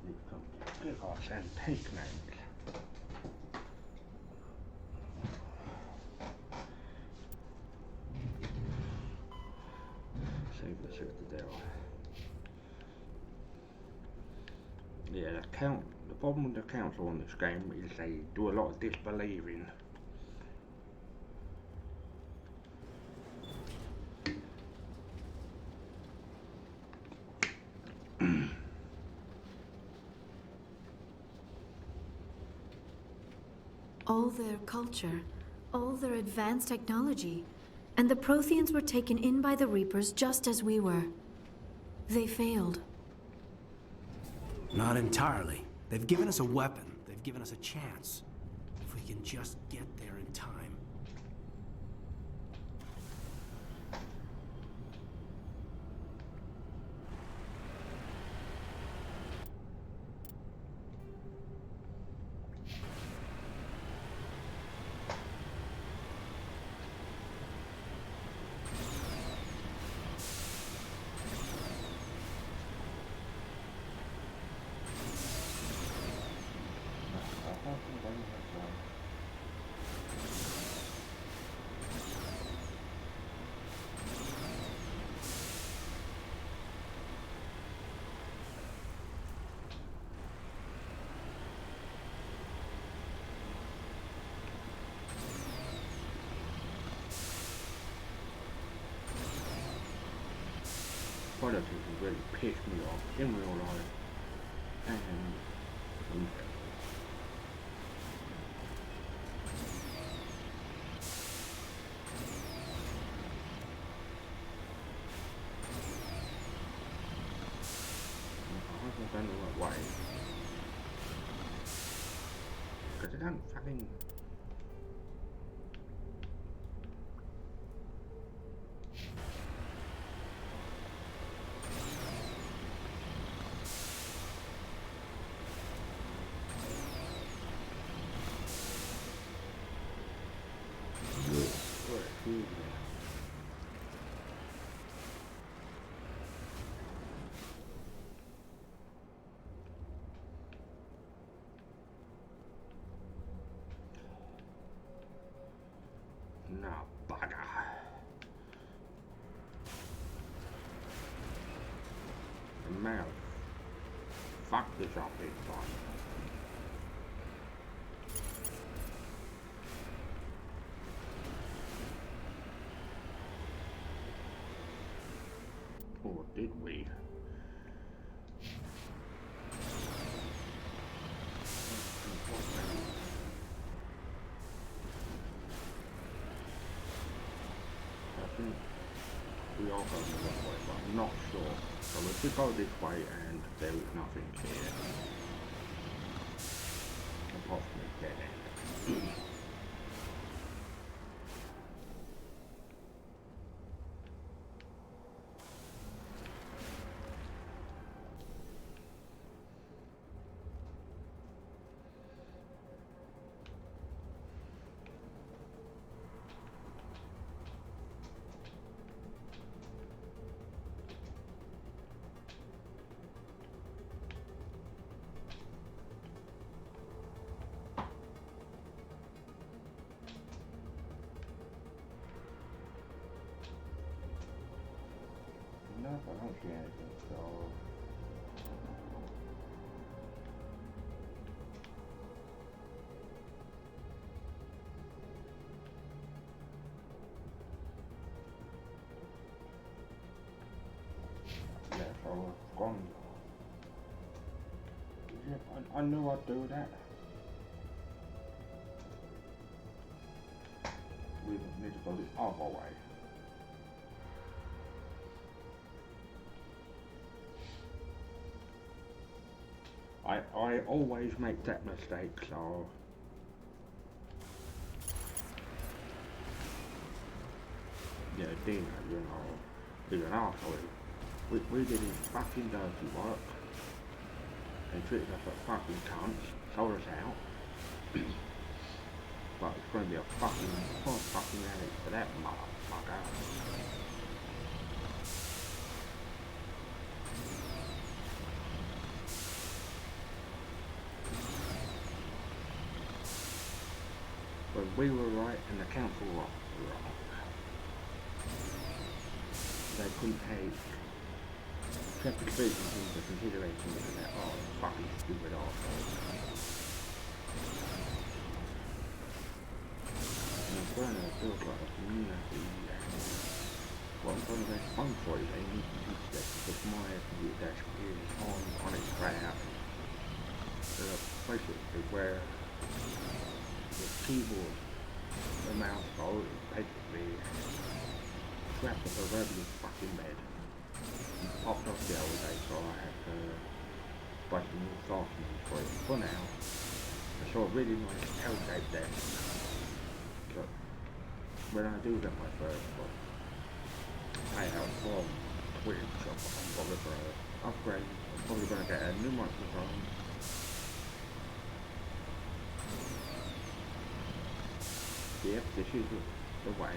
We can get our antique names. Save the Citadel. Yeah, the problem with the council on this game is they do a lot of disbelieving. All their culture, all their advanced technology, and the Protheans were taken in by the Reapers just as we were. They failed. Not entirely. They've given us a weapon. They've given us a chance. If we can just get there in time. Politics really pissed me off in real life, and I wasn't going the right way because I don't fucking. No, bugger. The mouth. Fuck this up big time. Or did we? We all go the wrong way, but I'm not sure. So let's go this way, and there is nothing here. Apart from the dead end. No, I don't see anything, so... Yeah, so it's gone. Yeah, I knew I'd do that. We need to go the other way. I always make that mistake, so... Yeah, Dino, you know, he's an arsehole. We did his fucking dirty work. They treated us like fucking cunts, sold us out. But it's gonna be a fucking addict for that motherfucker. we were right and the council were wrong. They couldn't take separate business into consideration with that, oh, fucking stupid arsehole. And I'm trying to build like a community and what I'm trying to responsibility they need to teach that because my computer desk is on its way out. Basically where the keyboard, the mouse bar is basically trapped up a regular fucking bed. Popped off the other day, so I had to buy some new fasteners for it. For now, I saw a really nice L-shaped desk. But when I do get my first payout from Twitch, I'm probably going to upgrade. I'm probably going to get a new microphone. Yep, this is the way.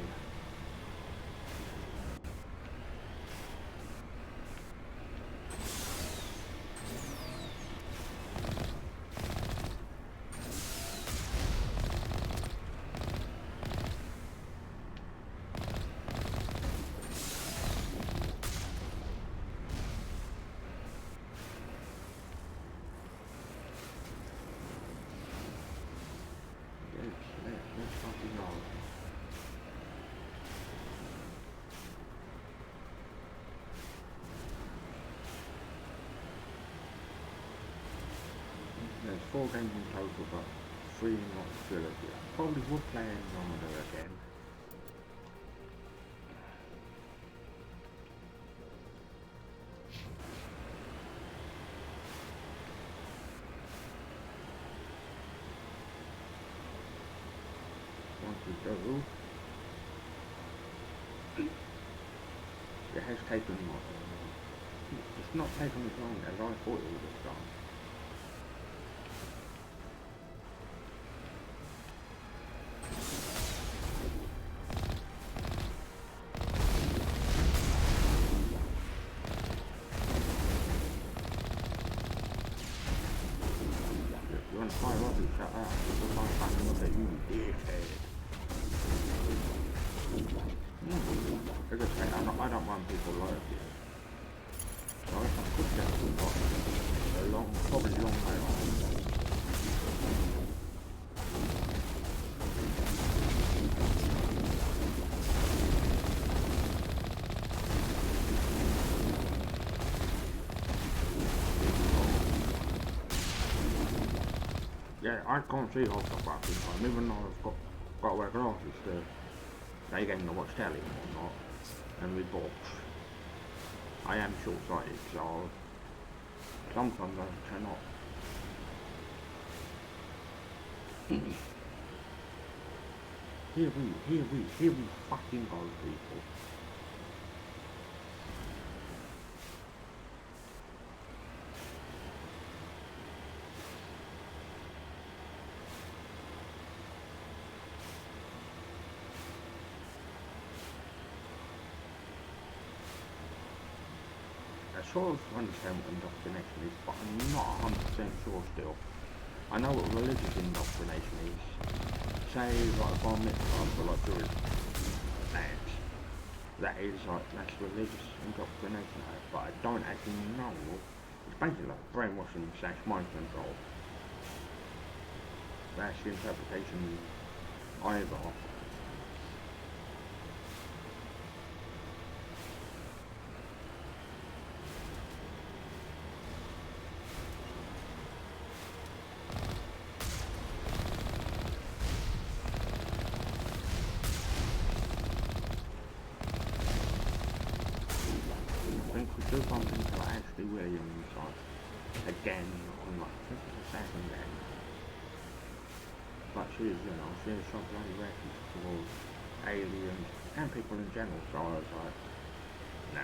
There's 4 games in total, but 3 not trilogy. I probably would play Andromeda again. Once we go, it has taken it's not taken as long as I thought it would have done. I don't mind people like it. So if I could get some probably long way on. Yeah, I can't see half the fucking time, even though I've got to wear glasses to they getting to watch telly or not. And with books, I am short-sighted, so sometimes I cannot. Here we fucking go, people. I sort of understand what indoctrination is, but I'm not 100% sure still. I know what religious indoctrination is. Say, like, bar mitzvah for like Jewish lads. That is like, that's religious indoctrination, but I don't actually know. It's basically like brainwashing / mind control. That's the interpretation I got. Do something to Ashley Williams again on like the second game. But she's, you know, she's something racist towards aliens and people in general, so I was like, nah.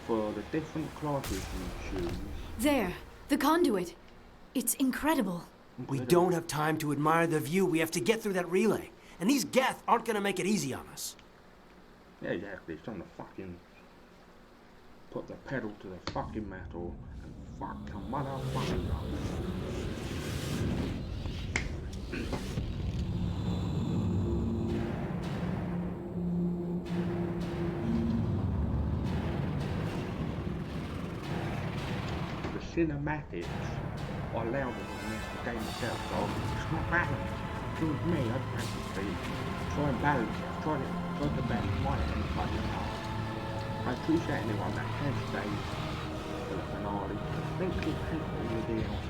For the different classes you choose. There, the conduit. It's incredible. We don't have time to admire the view. We have to get through that relay. And these Geth aren't gonna make it easy on us. Yeah, exactly. It's time to fucking put the pedal to the fucking metal and fuck the motherfucking up. Cinematics are louder than the game itself, so it's not balanced. So with me, I'd practically try and balance it. Try to balance my end, but you know, I appreciate anyone that has stayed for the finale, especially people in the DLC.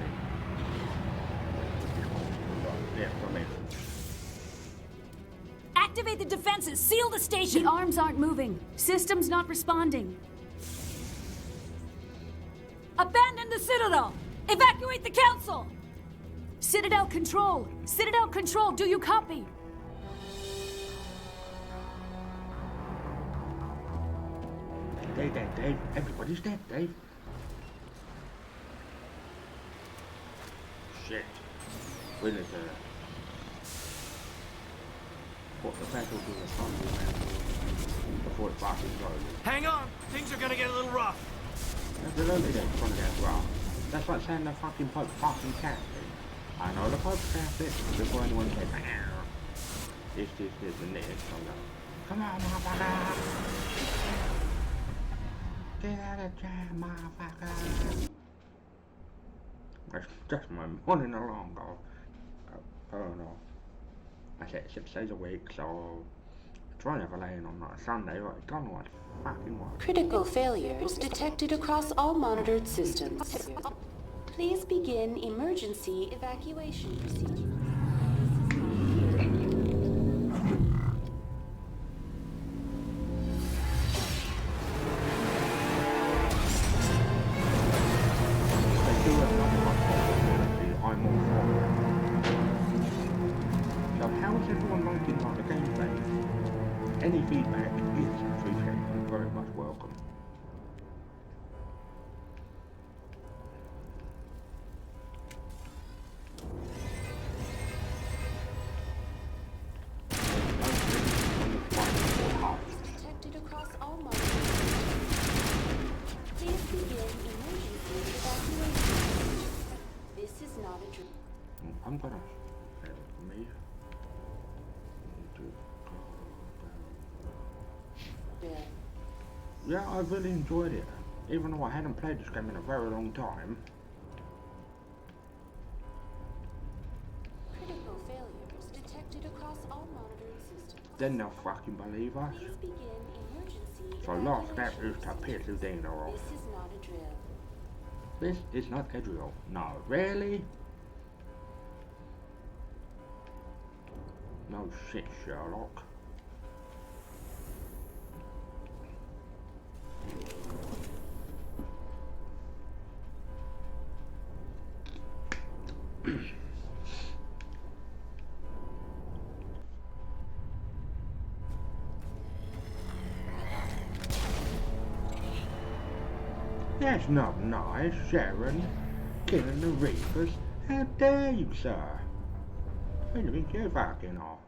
Yeah, for me. Activate the defenses! Seal the station! The arms aren't moving. Systems not responding. Abandon the Citadel! Evacuate the Council! Citadel Control! Citadel Control, do you copy? They're dead, Dave. Everybody's dead, Dave. Shit. We need to put the battle to the sun before it fucking goes. Hang on! Things are gonna get a little rough. They're only there trying to get rough. That's like saying the fucking Pope fucking Catholic. I know the Pope's Catholic before anyone says, this, and this. I'm like, come on, motherfucker! Get out of jail, motherfucker! That's just my morning alarm go. Oh no. I set 6 days a week, so try never laying on a Sunday, right? It's gone like fucking what? Critical failures detected across all monitored systems. Please begin emergency evacuation procedure. So how is everyone liking like the gameplay? Any feedback is appreciated and very much welcome. Detected across all monitors. Please begin emergency evacuation. This is not a dream. I'm gonna me. Yeah, I really enjoyed it, even though I hadn't played this game in a very long time. Critical failures detected across all monitoring systems. Then they'll fucking believe us. Please begin emergency So last step is to piss the dino off. This is not a drill. This is not a drill. No, really? No shit, Sherlock. That's not nice, Sharon. Killing the Reapers. How dare you, sir? Who do you think you're fucking off?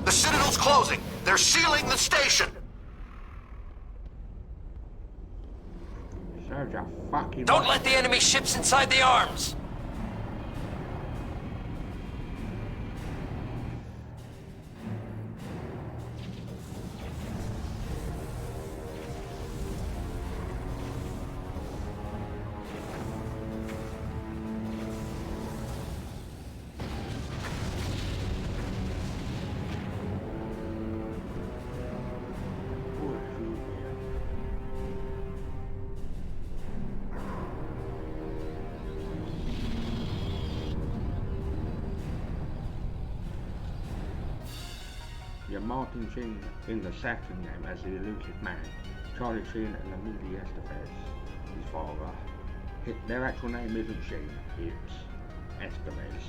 The Citadel's closing. They're sealing the station. Such a fucking... Don't let the enemy ships inside the arms! Yeah, Martin Sheen in the second game as the elusive man. Charlie Sheen and Amelia Estevez, his father. Their actual name isn't Sheen, it's Estevez.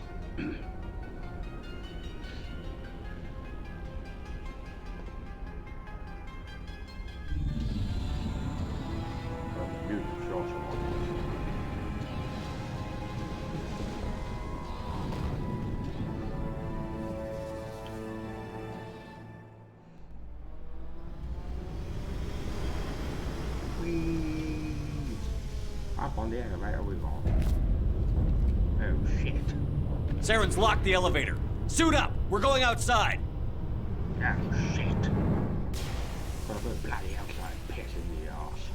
Music's awesome. Up on the elevator we go. shit. Saren's locked the elevator. Suit up! We're going outside! Oh shit. Got a bit of bloody outside piss in the arse.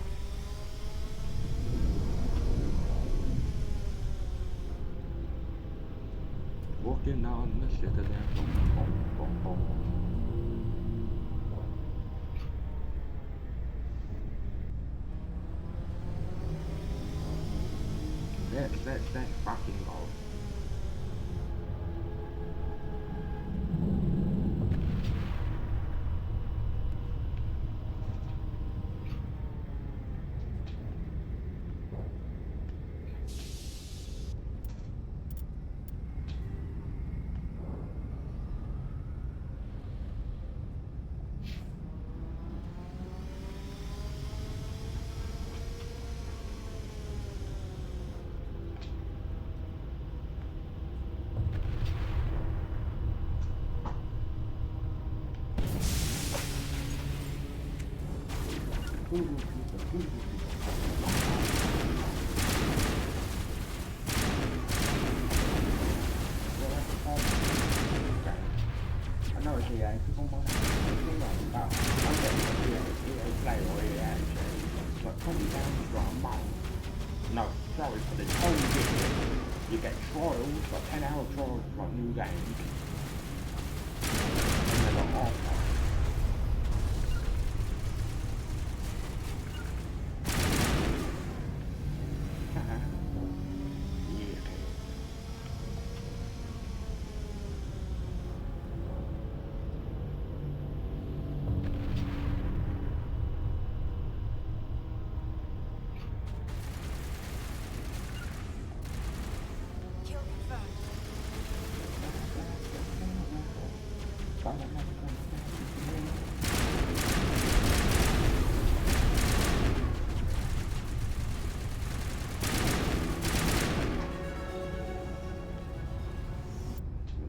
Walking on the citadel. Boom, boom, boom. Let's fucking go. I know it's EA, chứ không có cái loại bảo nó để EA play or EA but probably down from mine. No, sorry for the only game. You get trials, like 10-hour trials for new games. And they're not off.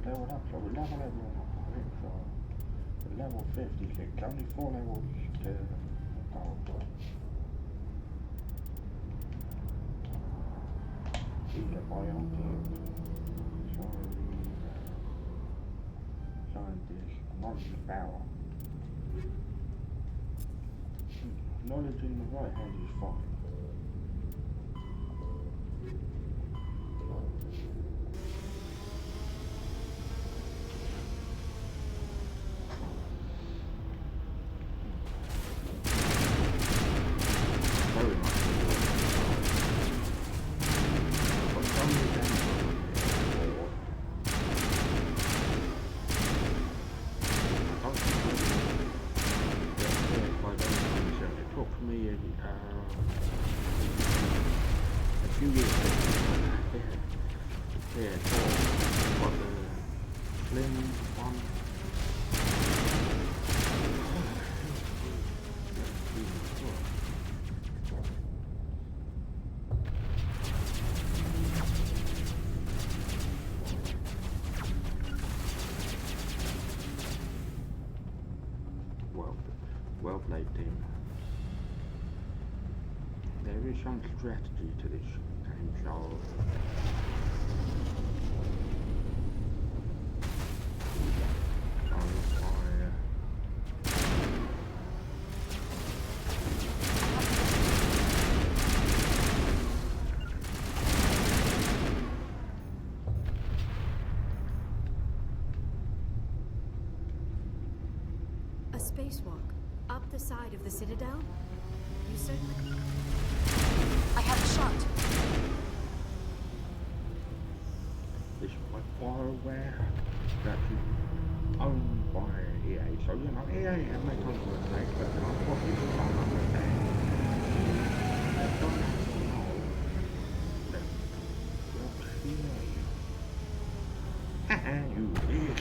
Leveled up, so we level everyone. So level 56, only 4 levels to go. Either biotic, scientist, monster power. Knowledge in the right hand is fine. Well played, team. There is some strategy to this game, so a spacewalk up the side of the Citadel? You certainly... I have a shot. This was Bioware that is owned by EA, so you know EA have made tons of mistakes, but you know what people don't understand. They don't have to know that you're EA. Haha, you EA.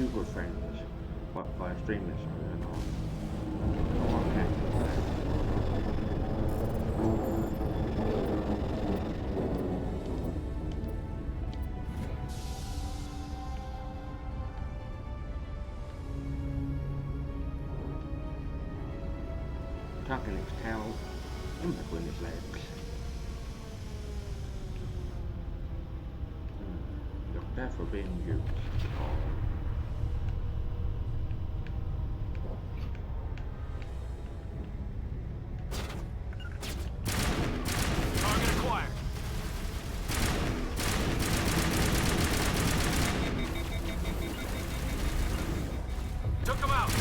few good friends, but by extremely so, you know. So I'm happy with that. Tucking his tail in between his legs. You're there for being used. Target acquired. Took him out.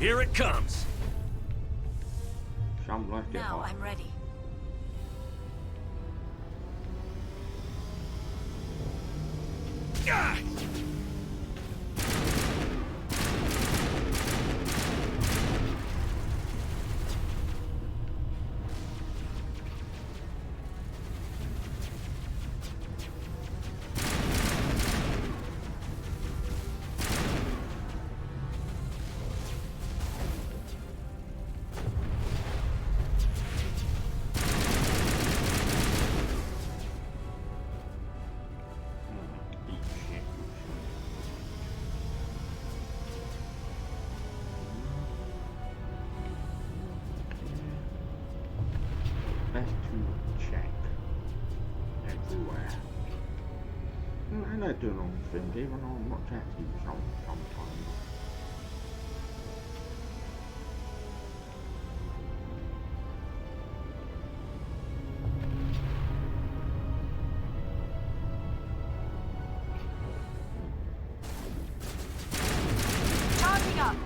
Here it comes. Some like it Now hot. I'm ready. Ah! Best to check everywhere. And I do long things, even though I'm not actually sometimes. Charging up.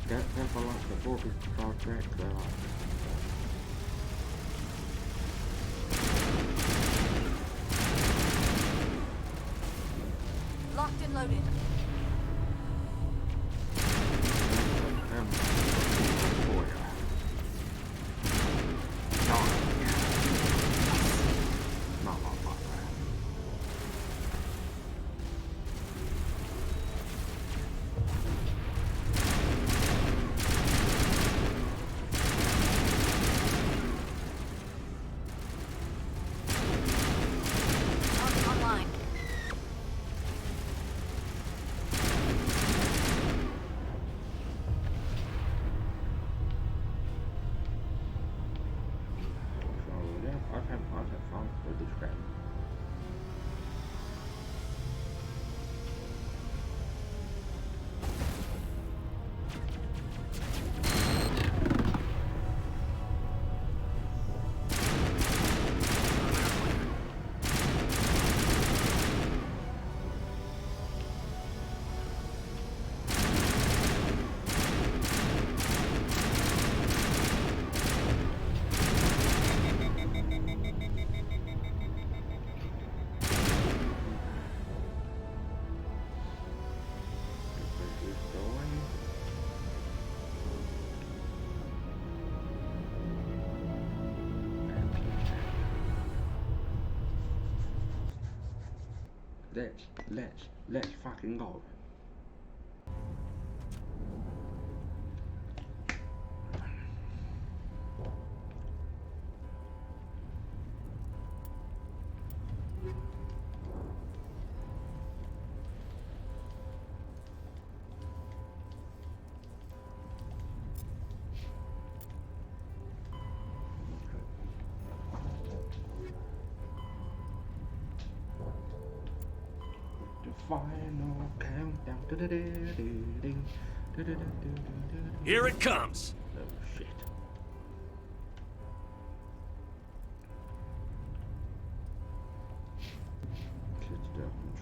That's a lot of 4 Star Trek that Locked and loaded. Target online. So yeah, I've had fun with this game. Let's fucking go. Final countdown. Here it comes. Oh shit.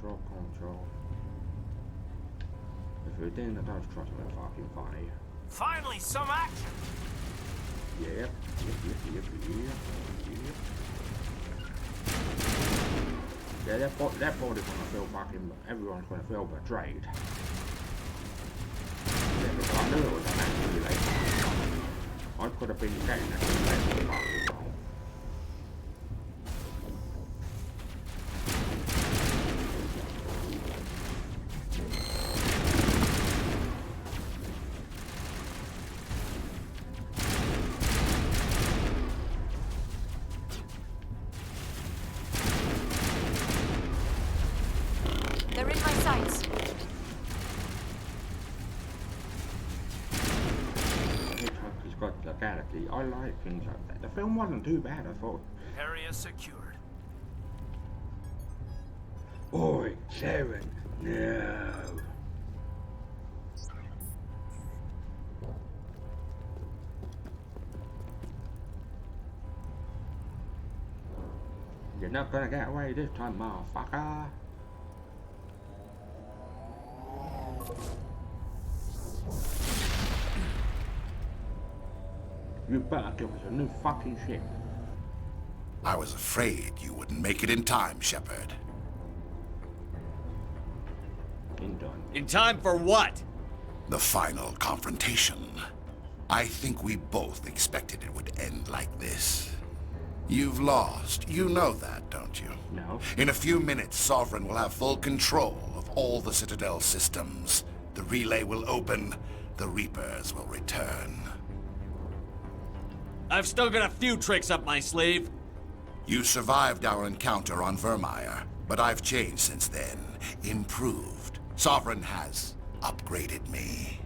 Control. If everything that does trust me fucking funny. Finally, some action! Yep. Yeah, that body's gonna feel fucking, everyone's gonna feel betrayed. Yeah, because I knew it was an actually late. I could have been getting it fucking wrong. They're in my sights. He's got the galaxy. I like things like that. The film wasn't too bad, I thought. Area secured. Oi, Saren, no. You're not gonna get away this time, motherfucker. You better give us a new fucking ship. I was afraid you wouldn't make it in time, Shepard. In time for what? The final confrontation. I think we both expected it would end like this. You've lost. You know that, don't you? No. In a few minutes, Sovereign will have full control of all the Citadel systems. The relay will open. The Reapers will return. I've still got a few tricks up my sleeve. You survived our encounter on Vermeer, but I've changed since then. Improved. Sovereign has upgraded me.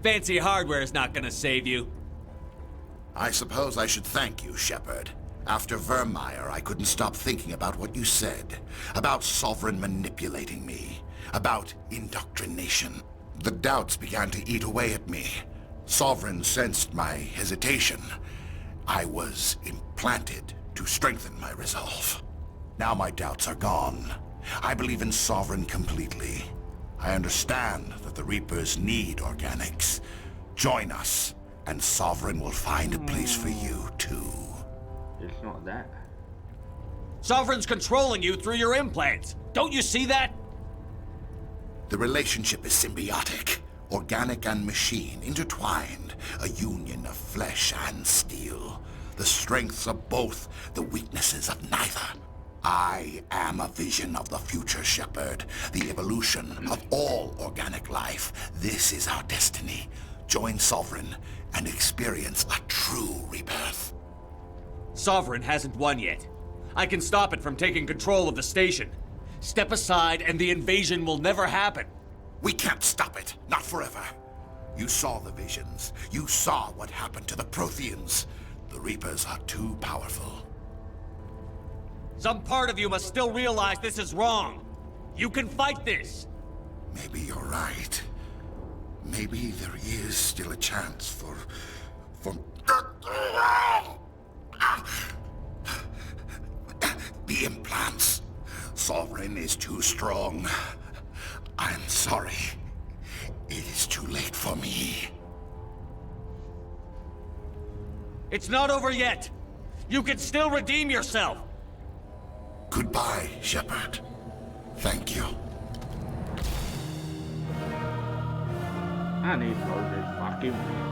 Fancy hardware is not gonna save you. I suppose I should thank you, Shepard. After Vermeer, I couldn't stop thinking about what you said. About Sovereign manipulating me. About indoctrination. The doubts began to eat away at me. Sovereign sensed my hesitation. I was implanted to strengthen my resolve. Now my doubts are gone. I believe in Sovereign completely. I understand that the Reapers need organics. Join us, and Sovereign will find a place for you, too. It's not that. Sovereign's controlling you through your implants. Don't you see that? The relationship is symbiotic. Organic and machine, intertwined. A union of flesh and steel. The strengths of both, the weaknesses of neither. I am a vision of the future, Shepard. The evolution of all organic life. This is our destiny. Join Sovereign and experience a true rebirth. Sovereign hasn't won yet. I can stop it from taking control of the station. Step aside and the invasion will never happen. We can't stop it. Not forever. You saw the visions. You saw what happened to the Protheans. The Reapers are too powerful. Some part of you must still realize this is wrong. You can fight this. Maybe you're right. Maybe there is still a chance for... The implants. Sovereign is too strong. I'm sorry. It is too late for me. It's not over yet. You can still redeem yourself. Goodbye, Shepard. Thank you. I need to go this fucking week.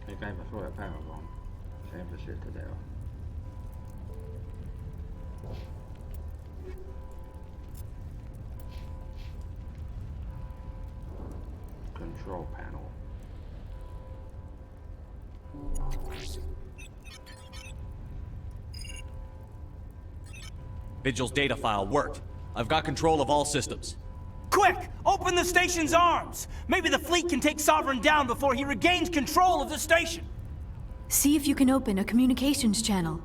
They gave us all a power bomb. Save the Citadel. Control panel. Vigil's data file worked. I've got control of all systems. Quick! Open the station's arms! Maybe the fleet can take Sovereign down before he regains control of the station! See if you can open a communications channel.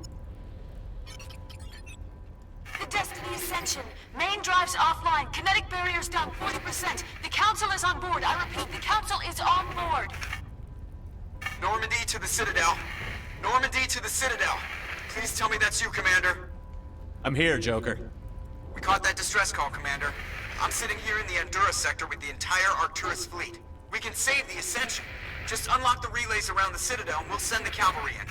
The Destiny Ascension. Main drives offline. Kinetic barriers down 40%. The Council is on board. I repeat, the Council is on board. Normandy to the Citadel. Normandy to the Citadel. Please tell me that's you, Commander. I'm here, Joker. We caught that distress call, Commander. I'm sitting here in the Endura sector with the entire Arcturus fleet. We can save the Ascension. Just unlock the relays around the Citadel and we'll send the cavalry in.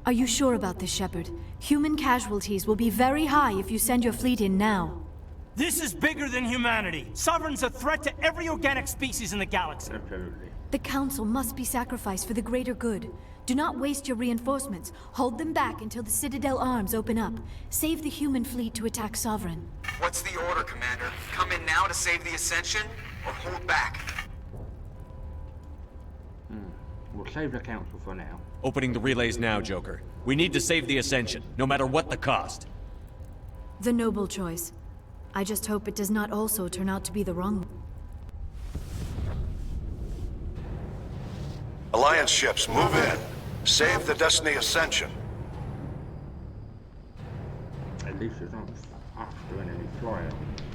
Are you sure about this, Shepard? Human casualties will be very high if you send your fleet in now. This is bigger than humanity. Sovereign's a threat to every organic species in the galaxy. Absolutely. The Council must be sacrificed for the greater good. Do not waste your reinforcements. Hold them back until the Citadel arms open up. Save the human fleet to attack Sovereign. What's the order, Commander? Come in now to save the Ascension, or hold back? We'll save the Council for now. Opening the relays now, Joker. We need to save the Ascension, no matter what the cost. The noble choice. I just hope it does not also turn out to be the wrong one. Alliance ships, move in. Save the Destiny Ascension. At least it's not us doing any flying.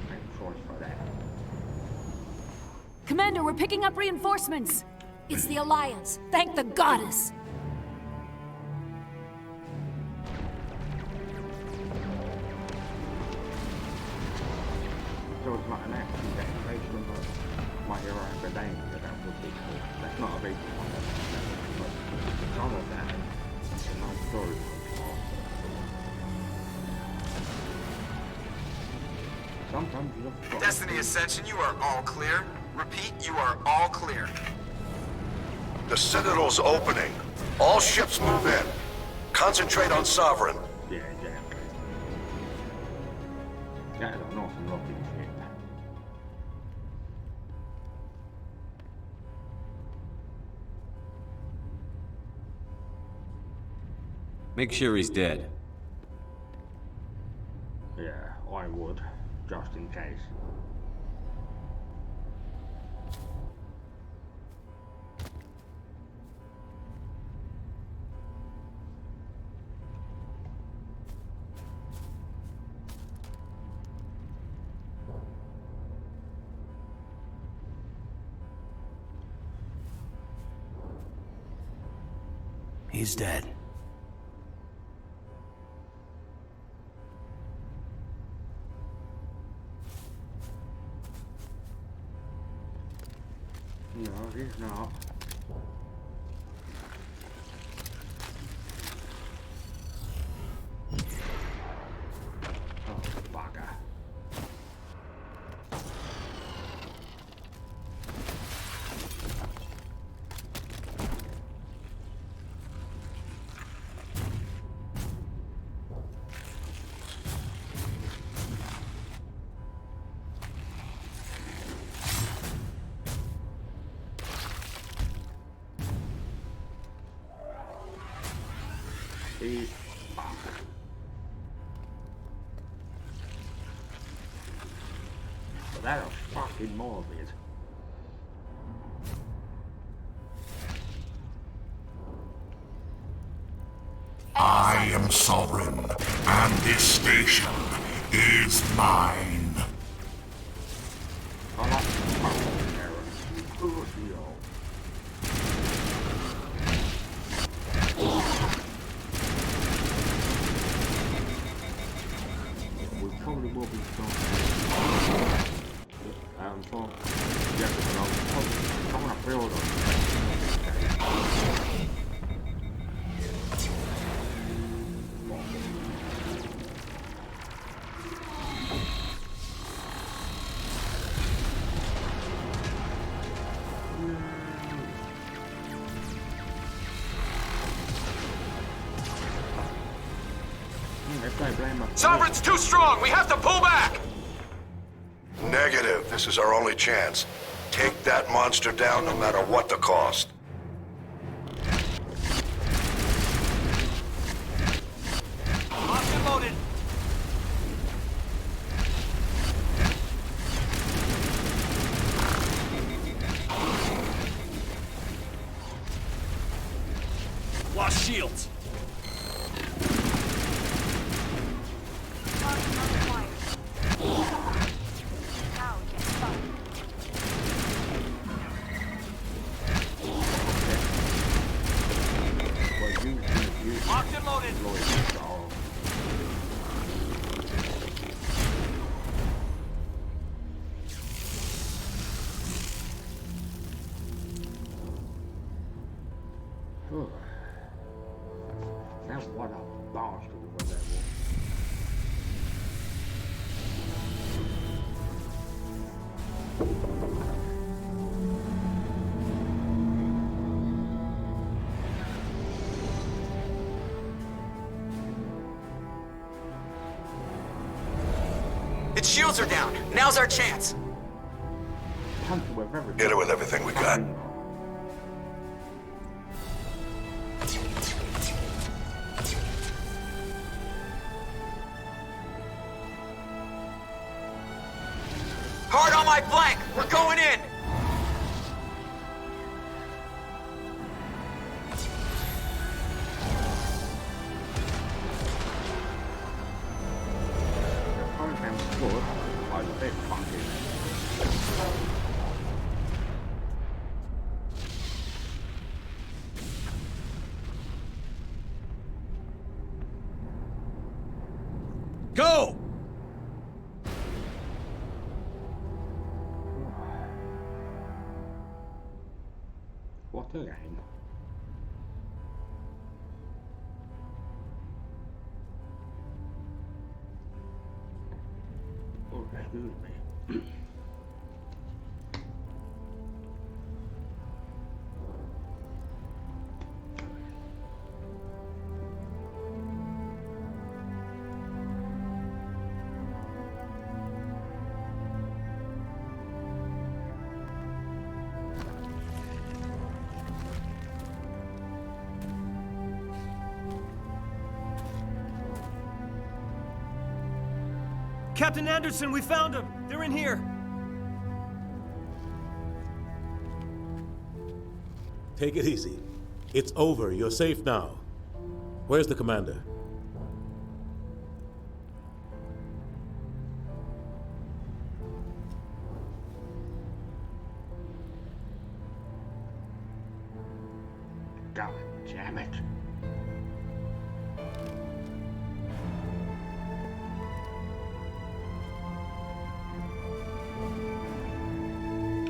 Thank choice for that. Commander, we're picking up reinforcements. It's the Alliance. Thank the goddess. So it's not an actual declaration, but my hero has a danger that would be cool. That's not a big one, but some of that is a nice story. Sometimes you look Destiny Ascension, you are all clear. Repeat, you are all clear. The Citadel's opening. All ships move in. Concentrate on Sovereign. Yeah, exactly. That is an awesome looking ship. Make sure he's dead. Yeah, I would, just in case. He's dead. No, he's not. Oh, bugger. Fuck. But that was fucking morbid. I am Sovereign, and this station is mine. I like the fucking Aaron. Ooh, yo. Probably will be strong. So, yeah, but I'm gonna build them. Sovereign's too strong! We have to pull back! Negative. This is our only chance. Take that monster down no matter what the cost. Locked and loaded. Lost shields. Locked and loaded. Now what a bastard was that one. Its shields are down. Now's our chance. Hit it with everything we got. Hard on my flank. We're going in. Go! What a game. Oh, excuse me. Captain Anderson, we found them. They're in here. Take it easy. It's over. You're safe now. Where's the commander? God damn it.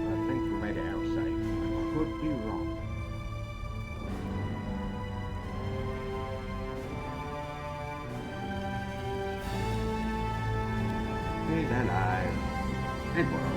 I think we made it out safe. I could be wrong. He's alive. And well.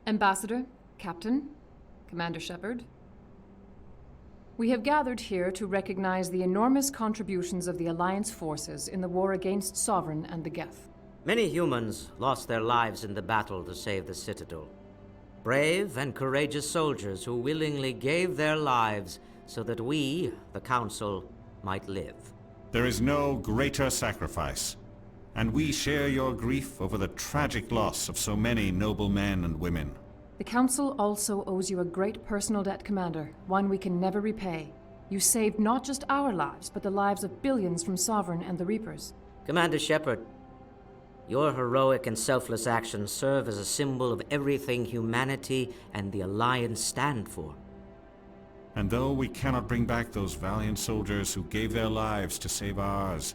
Ambassador, Captain, Commander Shepard. We have gathered here to recognize the enormous contributions of the Alliance forces in the war against Sovereign and the Geth. Many humans lost their lives in the battle to save the Citadel. Brave and courageous soldiers who willingly gave their lives so that we, the Council, might live. There is no greater sacrifice, and we share your grief over the tragic loss of so many noble men and women. The Council also owes you a great personal debt, Commander, one we can never repay. You saved not just our lives, but the lives of billions from Sovereign and the Reapers. Commander Shepard, your heroic and selfless actions serve as a symbol of everything humanity and the Alliance stand for. And though we cannot bring back those valiant soldiers who gave their lives to save ours,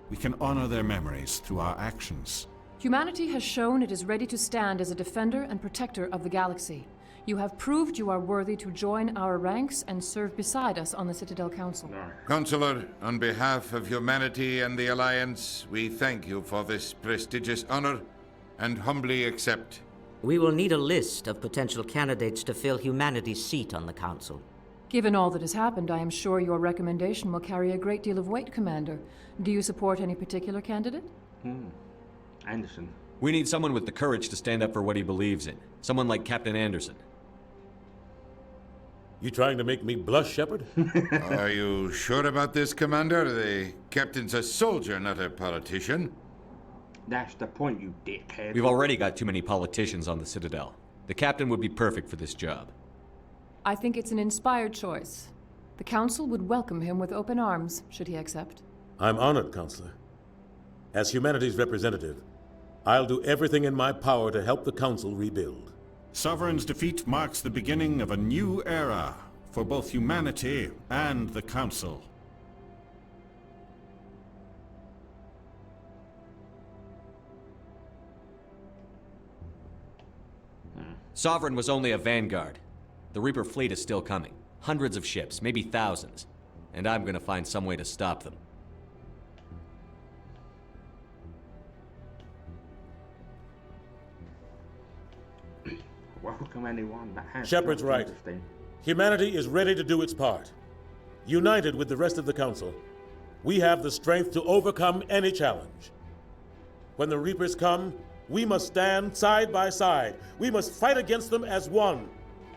we can honor their memories through our actions. Humanity has shown it is ready to stand as a defender and protector of the galaxy. You have proved you are worthy to join our ranks and serve beside us on the Citadel Council. Counselor, on behalf of humanity and the Alliance, we thank you for this prestigious honor and humbly accept. We will need a list of potential candidates to fill humanity's seat on the Council. Given all that has happened, I am sure your recommendation will carry a great deal of weight, Commander. Do you support any particular candidate? Anderson. We need someone with the courage to stand up for what he believes in. Someone like Captain Anderson. You trying to make me blush, Shepard? Are you sure about this, Commander? The captain's a soldier, not a politician. That's the point, you dickhead. We've already got too many politicians on the Citadel. The captain would be perfect for this job. I think it's an inspired choice. The Council would welcome him with open arms, should he accept. I'm honored, Counselor. As humanity's representative, I'll do everything in my power to help the Council rebuild. Sovereign's defeat marks the beginning of a new era for both humanity and the Council. Sovereign was only a vanguard. The Reaper fleet is still coming. Hundreds of ships, maybe thousands. And I'm gonna find some way to stop them. Welcome anyone that has Shepard's right. Humanity is ready to do its part. United with the rest of the Council, we have the strength to overcome any challenge. When the Reapers come, we must stand side by side. We must fight against them as one.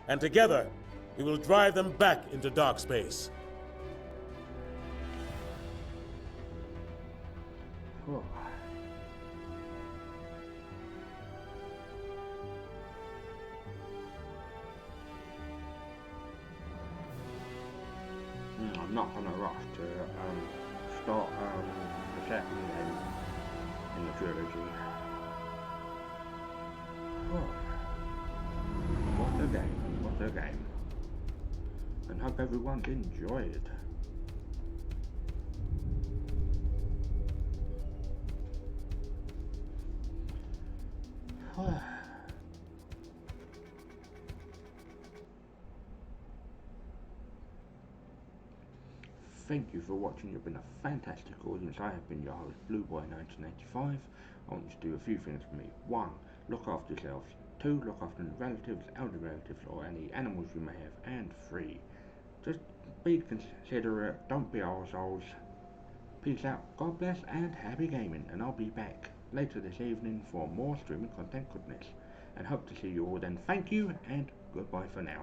And together, we will drive them back into dark space. Oh. I'm not gonna rush to start the second game in the trilogy. Oh. What a game, what a game. And hope everyone's enjoyed. Thank you for watching. You've been a fantastic audience. I have been your host, Blueboy1985. I want you to do a few things for me. 1. Look after yourselves. 2. Look after relatives, elder relatives, or any animals you may have. And 3. Just be considerate. Don't be arseholes. Peace out. God bless and happy gaming. And I'll be back later this evening for more streaming content goodness. And hope to see you all then. Thank you and goodbye for now.